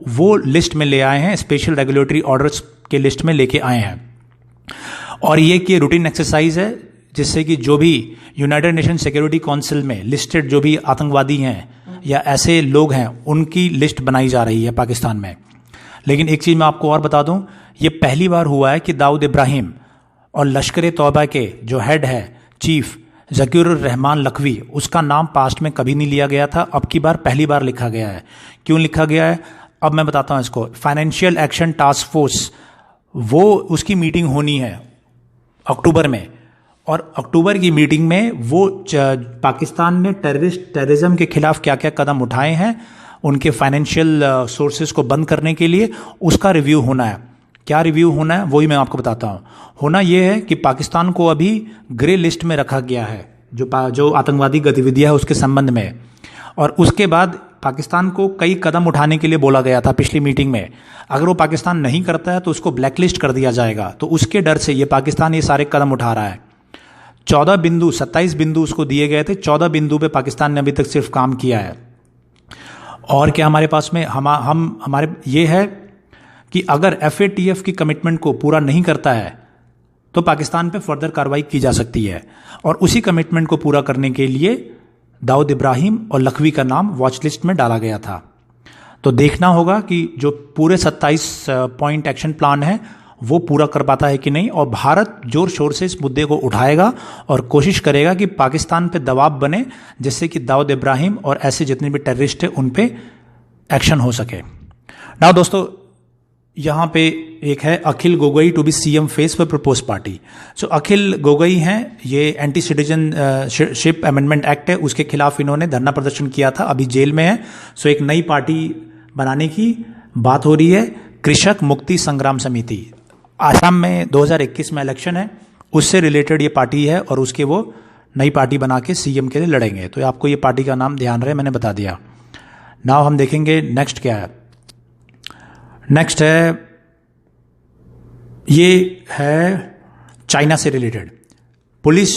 वो लिस्ट में ले आए हैं, स्पेशल रेगुलेटरी ऑर्डर्स के लिस्ट में लेके आए हैं। और ये कि रूटीन एक्सरसाइज है जिससे कि जो भी यूनाइटेड नेशन सिक्योरिटी काउंसिल में लिस्टेड जो भी आतंकवादी हैं या ऐसे लोग हैं उनकी लिस्ट बनाई जा रही है पाकिस्तान में। लेकिन एक चीज़ मैं आपको और बता दूं, ये पहली बार हुआ है कि दाऊद इब्राहिम और लश्कर तौबा के जो हेड है चीफ ज़कीर रहमान लखवी, उसका नाम पास्ट में कभी नहीं लिया गया था। अब की बार पहली बार लिखा गया है। क्यों लिखा गया है अब मैं बताता हूं इसको। फाइनेंशियल एक्शन टास्क फोर्स, वो उसकी मीटिंग होनी है अक्टूबर में, और अक्टूबर की मीटिंग में वो पाकिस्तान ने टेररिज्म के खिलाफ क्या क्या कदम उठाए हैं, उनके फाइनेंशियल सोर्सेज को बंद करने के लिए, उसका रिव्यू होना है। क्या रिव्यू होना है वही मैं आपको बताता हूँ। होना यह है कि पाकिस्तान को अभी ग्रे लिस्ट में रखा गया है जो आतंकवादी गतिविधियां है उसके संबंध में, और उसके बाद पाकिस्तान को कई कदम उठाने के लिए बोला गया था पिछली मीटिंग में। अगर वो पाकिस्तान नहीं करता है तो उसको ब्लैकलिस्ट कर दिया जाएगा। तो उसके डर से ये पाकिस्तान ये सारे कदम उठा रहा है। 27 बिंदु उसको दिए गए थे। 14 बिंदु पे पाकिस्तान ने अभी तक सिर्फ काम किया है। और क्या हमारे पास में हमारे ये है कि अगर FATF की कमिटमेंट को पूरा नहीं करता है तो पाकिस्तान पे फर्दर कार्रवाई की जा सकती है। और उसी कमिटमेंट को पूरा करने के लिए दाऊद इब्राहिम और लखवी का नाम वॉच लिस्ट में डाला गया था। तो देखना होगा कि जो पूरे 27 पॉइंट एक्शन प्लान है वो पूरा कर पाता है कि नहीं। और भारत जोर शोर से इस मुद्दे को उठाएगा और कोशिश करेगा कि पाकिस्तान पे दबाव बने, जिससे कि दाऊद इब्राहिम और ऐसे जितने भी टेररिस्ट हैं उन पे एक्शन हो सके। नाउ दोस्तों, यहाँ पे एक है Akhil Gogoi to be CM face for propose party. So Akhil Gogoi हैं, ये एंटी सिटीजनशिप अमेंडमेंट एक्ट है उसके खिलाफ इन्होंने धरना प्रदर्शन किया था, अभी जेल में है। सो एक नई पार्टी बनाने की बात हो रही है। कृषक मुक्ति संग्राम समिति। आसाम में 2021 में इलेक्शन है, उससे रिलेटेड ये पार्टी है और उसके वो नई पार्टी बना के सीएम के लिए लड़ेंगे। तो आपको ये पार्टी का नाम ध्यान रहे, मैंने बता दिया। नाउ हम देखेंगे नेक्स्ट क्या है। नेक्स्ट है, ये है चाइना से related. Police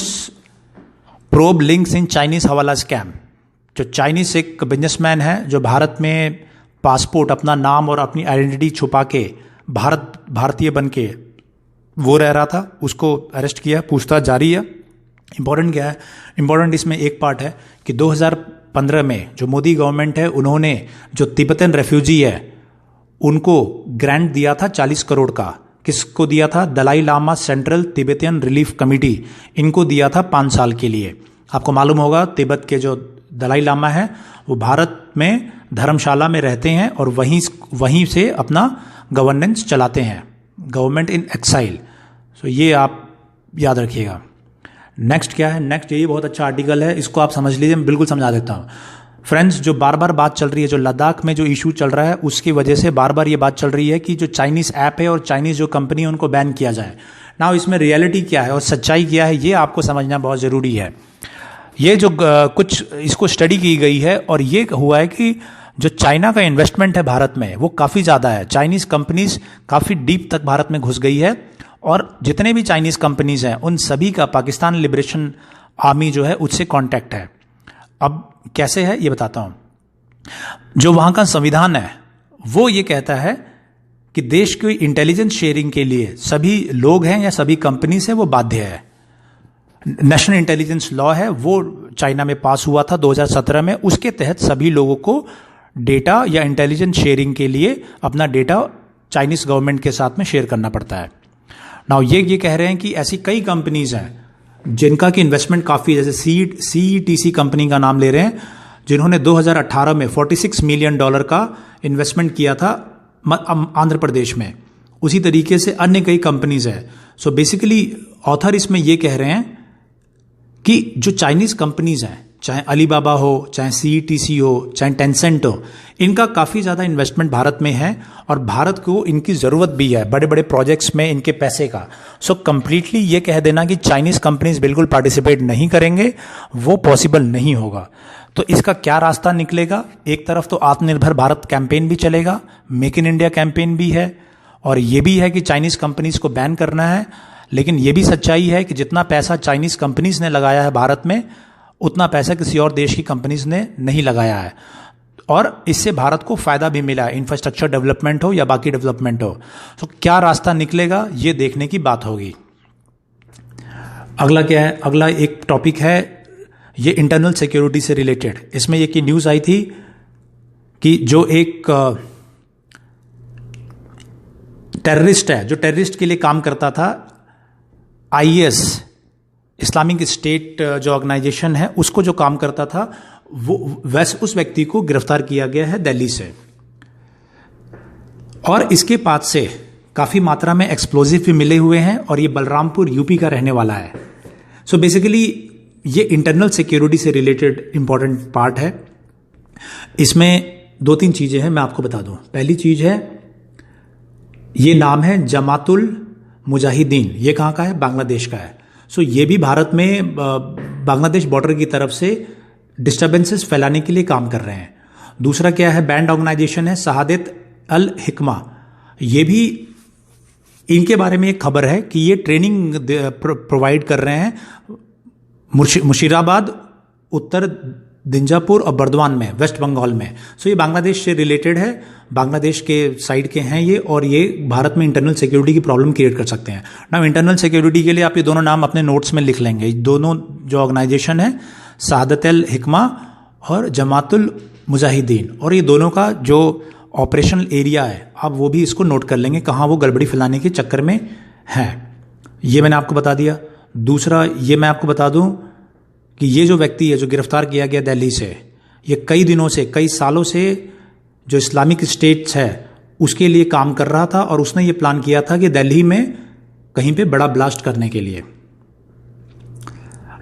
probe links in Chinese हवाला स्कैम। जो चाइनीज एक बिजनेसमैन है जो भारत में पासपोर्ट, अपना नाम और अपनी आइडेंटिटी छुपा के भारतीय बन के वो रह रहा था, उसको अरेस्ट किया, पूछताछ जारी है। इंपॉर्टेंट क्या है? इंपॉर्टेंट इसमें एक पार्ट है कि 2015 में जो मोदी गवर्नमेंट है, उन्होंने जो तिब्बतन रेफ्यूजी है उनको ग्रांट दिया था 40 करोड़ का। किसको दिया था? Dalai Lama Central Tibetan Relief Committee, इनको दिया था 5 साल के लिए। आपको मालूम होगा तिब्बत के जो दलाई लामा है वो भारत में धर्मशाला में रहते हैं और वहीं से अपना गवर्नेंस चलाते हैं, गवर्नमेंट इन एक्साइल। सो ये आप याद रखिएगा। नेक्स्ट क्या है? नेक्स्ट ये बहुत अच्छा आर्टिकल है, इसको आप समझ लीजिए, मैं बिल्कुल समझा देता हूँ। फ्रेंड्स, जो बार बार बात चल रही है, जो लद्दाख में जो इशू चल रहा है उसकी वजह से बार बार ये बात चल रही है कि जो चाइनीज ऐप है और चाइनीज जो कंपनी है उनको बैन किया जाए। नाउ इसमें रियलिटी क्या है और सच्चाई क्या है, ये आपको समझना बहुत ज़रूरी है। ये जो कुछ इसको स्टडी की गई है और ये हुआ है कि जो चाइना का इन्वेस्टमेंट है भारत में वो काफ़ी ज़्यादा है। चाइनीज कंपनीज काफ़ी डीप तक भारत में घुस गई है और जितने भी चाइनीज कंपनीज हैं उन सभी का पाकिस्तान लिबरेशन आर्मी जो है उससे कांटेक्ट है। अब कैसे है ये बताता हूँ। जो वहाँ का संविधान है वो ये कहता है कि देश की इंटेलिजेंस शेयरिंग के लिए सभी लोग हैं या सभी कंपनीज हैं वो बाध्य है। नेशनल इंटेलिजेंस लॉ है वो चाइना में पास हुआ था 2017 में, उसके तहत सभी लोगों को डेटा या इंटेलिजेंस शेयरिंग के लिए अपना डेटा चाइनीज गवर्नमेंट के साथ में शेयर करना पड़ता है। नाउ ये कह रहे हैं कि ऐसी कई कंपनीज हैं जिनका कि इन्वेस्टमेंट काफ़ी, जैसे CETC कंपनी का नाम ले रहे हैं, जिन्होंने 2018 में $46 मिलियन का इन्वेस्टमेंट किया था आंध्र प्रदेश में। उसी तरीके से अन्य कई कंपनीज है। सो बेसिकली ऑथर इसमें ये कह रहे हैं कि जो चाइनीज कंपनीज हैं, चाहे अलीबाबा हो, चाहे CETC हो, चाहे टेंसेंट हो, इनका काफ़ी ज़्यादा इन्वेस्टमेंट भारत में है और भारत को इनकी ज़रूरत भी है बड़े बड़े प्रोजेक्ट्स में इनके पैसे का। सो कंप्लीटली ये कह देना कि चाइनीज़ कंपनीज बिल्कुल पार्टिसिपेट नहीं करेंगे, वो पॉसिबल नहीं होगा। तो इसका क्या रास्ता निकलेगा? एक तरफ तो आत्मनिर्भर भारत कैंपेन भी चलेगा, मेक इन इंडिया कैंपेन भी है और ये भी है कि चाइनीज़ कंपनीज को बैन करना है। लेकिन ये भी सच्चाई है कि जितना पैसा चाइनीज़ कंपनीज ने लगाया है भारत में, उतना पैसा किसी और देश की कंपनीज ने नहीं लगाया है और इससे भारत को फायदा भी मिला है, इंफ्रास्ट्रक्चर डेवलपमेंट हो या बाकी डेवलपमेंट हो। तो क्या रास्ता निकलेगा ये देखने की बात होगी। अगला क्या है? अगला एक टॉपिक है ये इंटरनल सिक्योरिटी से रिलेटेड। इसमें ये की न्यूज़ आई थी कि जो एक टेररिस्ट है, जो टेररिस्ट के लिए काम करता था, IS इस्लामिक स्टेट जो ऑर्गेनाइजेशन है उसको जो काम करता था, वो उस व्यक्ति को गिरफ्तार किया गया है दिल्ली से और इसके पास से काफ़ी मात्रा में एक्सप्लोजिव भी मिले हुए हैं और ये बलरामपुर यूपी का रहने वाला है। सो बेसिकली ये इंटरनल सिक्योरिटी से रिलेटेड इंपॉर्टेंट पार्ट है। इसमें 2-3 चीज़ें हैं, मैं आपको बता दूं। पहली चीज़ है, ये नाम है जमातुल मुजाहिदीन। ये कहाँ का है? बांग्लादेश का है। सो ये भी भारत में बांग्लादेश बॉर्डर की तरफ से डिस्टर्बेंसेस फैलाने के लिए काम कर रहे हैं। दूसरा क्या है? बैंड ऑर्गेनाइजेशन है शहादत अल हिकमा। ये भी इनके बारे में एक खबर है कि ये ट्रेनिंग प्रोवाइड कर रहे हैं मुशीराबाद, उत्तर दिंजापुर और बर्दवान में, वेस्ट बंगाल में। सो ये बांग्लादेश से रिलेटेड है, बांग्लादेश के साइड के हैं ये, और ये भारत में इंटरनल सिक्योरिटी की प्रॉब्लम क्रिएट कर सकते हैं ना। इंटरनल सिक्योरिटी के लिए आप ये दोनों नाम अपने नोट्स में लिख लेंगे। दोनों जो ऑर्गेनाइजेशन है, शहादत अल हिकमा और जमातुल मुजाहिदीन, और ये दोनों का जो ऑपरेशनल एरिया है आप वो भी इसको नोट कर लेंगे, कहाँ वो गड़बड़ी फैलाने के चक्कर में है। ये मैंने आपको बता दिया। दूसरा ये मैं आपको बता दूं कि ये जो व्यक्ति है जो गिरफ्तार किया गया दिल्ली से, ये कई दिनों से, कई सालों से जो इस्लामिक स्टेट्स है उसके लिए काम कर रहा था और उसने ये प्लान किया था कि दिल्ली में कहीं पे बड़ा ब्लास्ट करने के लिए।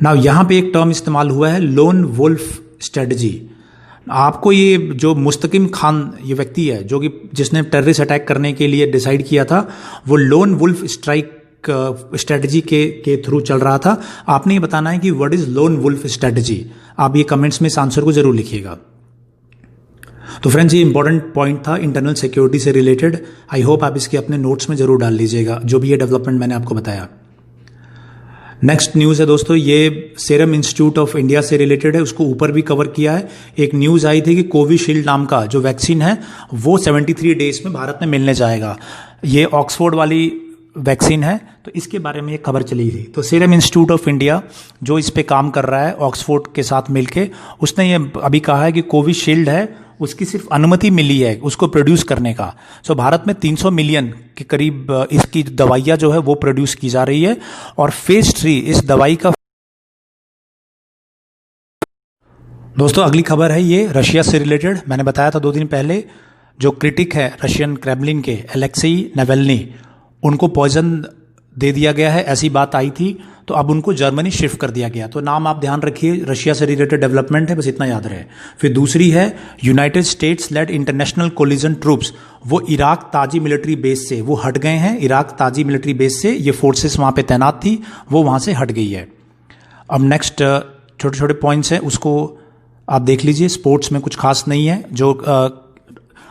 नाउ यहाँ पे एक टर्म इस्तेमाल हुआ है लोन वुल्फ स्ट्रेटजी। आपको ये जो मुस्तकिम खान ये व्यक्ति है जो कि जिसने टेररिस्ट अटैक करने के लिए डिसाइड किया था, वो लोन वुल्फ स्ट्राइक स्ट्रेटजी के थ्रू चल रहा था। आपने ये बताना है कि what is lone wolf strategy. आप ये कमेंट्स में इस आंसर को जरूर लिखिएगा। तो फ्रेंड्स, ये इंपॉर्टेंट पॉइंट था इंटरनल सिक्योरिटी से रिलेटेड। आई होप आप इसके अपने नोट्स में जरूर डाल लीजिएगा जो भी ये डेवलपमेंट मैंने आपको बताया। नेक्स्ट न्यूज़ है दोस्तों, ये सीरम इंस्टीट्यूट ऑफ इंडिया से रिलेटेड है, उसको ऊपर भी कवर किया है। एक न्यूज़ आई थी कि कोविशील्ड नाम का जो वैक्सीन है वो 73 डेज में भारत में मिलने जाएगा। ये ऑक्सफोर्ड वाली वैक्सीन है, तो इसके बारे में एक खबर चली थी। तो सीरम इंस्टीट्यूट ऑफ इंडिया जो इस पे काम कर रहा है ऑक्सफोर्ड के साथ मिलके, उसने ये अभी कहा है कि कोविशील्ड है उसकी सिर्फ अनुमति मिली है उसको प्रोड्यूस करने का। सो भारत में 300 मिलियन के करीब इसकी दवाइयाँ जो है वो प्रोड्यूस की जा रही है और फेज 3 इस दवाई का। दोस्तों, अगली खबर है ये रशिया से रिलेटेड। मैंने बताया था 2 दिन पहले, जो क्रिटिक है रशियन क्रेमलिन के एलेक्सी नावल्नी, उनको पॉइजन दे दिया गया है, ऐसी बात आई थी। तो अब उनको जर्मनी शिफ्ट कर दिया गया। तो नाम आप ध्यान रखिए, रशिया से रिलेटेड डेवलपमेंट है, बस इतना याद रहे। फिर दूसरी है United States led international coalition troops, वो इराक ताजी मिलिट्री बेस से वो हट गए हैं। इराक ताजी मिलिट्री बेस से ये फोर्सेस वहाँ पे तैनात थी, वो वहाँ से हट गई है। अब नेक्स्ट छोटे छोटे पॉइंट्स हैं, उसको आप देख लीजिए। स्पोर्ट्स में कुछ खास नहीं है। जो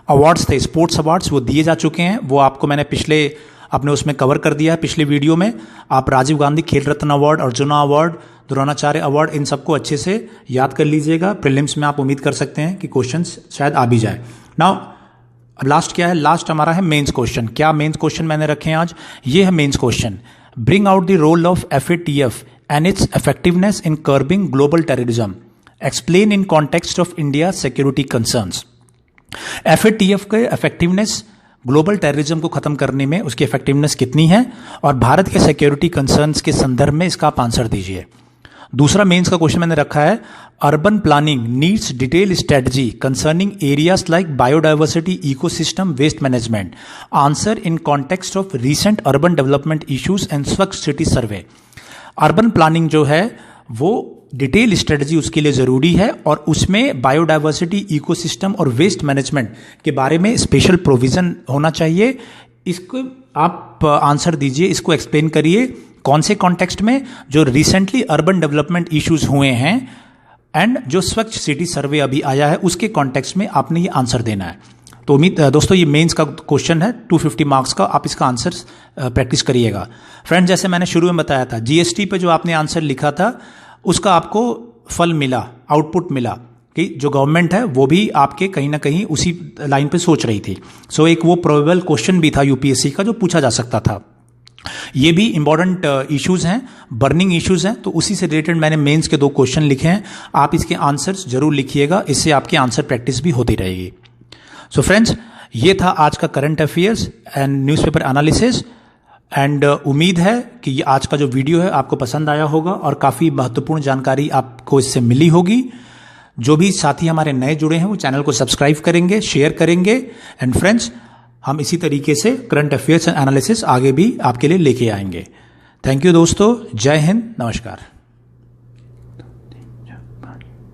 अवार्ड्स थे, स्पोर्ट्स अवार्ड्स, वो दिए जा चुके हैं। वो आपको मैंने पिछले अपने उसमें कवर कर दिया है, पिछले वीडियो में। आप Rajiv Gandhi Khel Ratna award, Arjuna award, Dronacharya award, इन सबको अच्छे से याद कर लीजिएगा। प्रीलिम्स में आप उम्मीद कर सकते हैं कि क्वेश्चंस शायद आ भी जाए। नाउ लास्ट क्या है? लास्ट हमारा है मेंस क्वेश्चन। क्या मेंस क्वेश्चन मैंने रखे हैं आज? ये है mains question. Bring out the role of FATF and its effectiveness in curbing global terrorism. Explain in context of India security concerns. FATF के इफेक्टिवनेस ग्लोबल टेररिज्म को खत्म करने में उसकी इफेक्टिवनेस कितनी है, और भारत के सिक्योरिटी कंसर्न्स के संदर्भ में इसका आप आंसर दीजिए। दूसरा मेंस का क्वेश्चन मैंने रखा है, urban planning needs detail strategy concerning areas like biodiversity, ecosystem, waste management. Answer in context of recent urban development issues and Swachh city survey. Urban planning जो है वो डिटेल स्ट्रेटजी उसके लिए ज़रूरी है, और उसमें बायोडाइवर्सिटी, इकोसिस्टम और वेस्ट मैनेजमेंट के बारे में स्पेशल प्रोविज़न होना चाहिए। इसको आप आंसर दीजिए, इसको एक्सप्लेन करिए कौन से कॉन्टेक्स्ट में, जो रिसेंटली अर्बन डेवलपमेंट इश्यूज हुए हैं एंड जो स्वच्छ सिटी सर्वे अभी आया है उसके कॉन्टेक्स्ट में आपने ये आंसर देना है। तो उम्मीद दोस्तों, ये मेंस का क्वेश्चन है 250 मार्क्स का, आप इसका आंसर प्रैक्टिस करिएगा। फ्रेंड्स, जैसे मैंने शुरू में बताया था, जीएसटी पे जो आपने आंसर लिखा था उसका आपको फल मिला, आउटपुट मिला कि जो गवर्नमेंट है वो भी आपके कहीं ना कहीं उसी लाइन पे सोच रही थी। सो एक वो प्रोबेबल क्वेश्चन भी था यूपीएससी का जो पूछा जा सकता था। ये भी इंपॉर्टेंट इश्यूज हैं, बर्निंग इश्यूज हैं, तो उसी से रिलेटेड मैंने मेंस के 2 क्वेश्चन लिखे हैं। आप इसके आंसर्स जरूर लिखिएगा, इससे आपकी आंसर प्रैक्टिस भी होती रहेगी। सो फ्रेंड्स, ये था आज का current affairs and newspaper analysis. And उम्मीद है कि ये आज का जो वीडियो है आपको पसंद आया होगा और काफ़ी महत्वपूर्ण जानकारी आपको इससे मिली होगी। जो भी साथी हमारे नए जुड़े हैं वो चैनल को सब्सक्राइब करेंगे, शेयर करेंगे। एंड फ्रेंड्स, हम इसी तरीके से करंट अफेयर्स एंड एनालिसिस आगे भी आपके लिए लेके आएंगे। थैंक यू दोस्तों, जय हिंद, नमस्कार।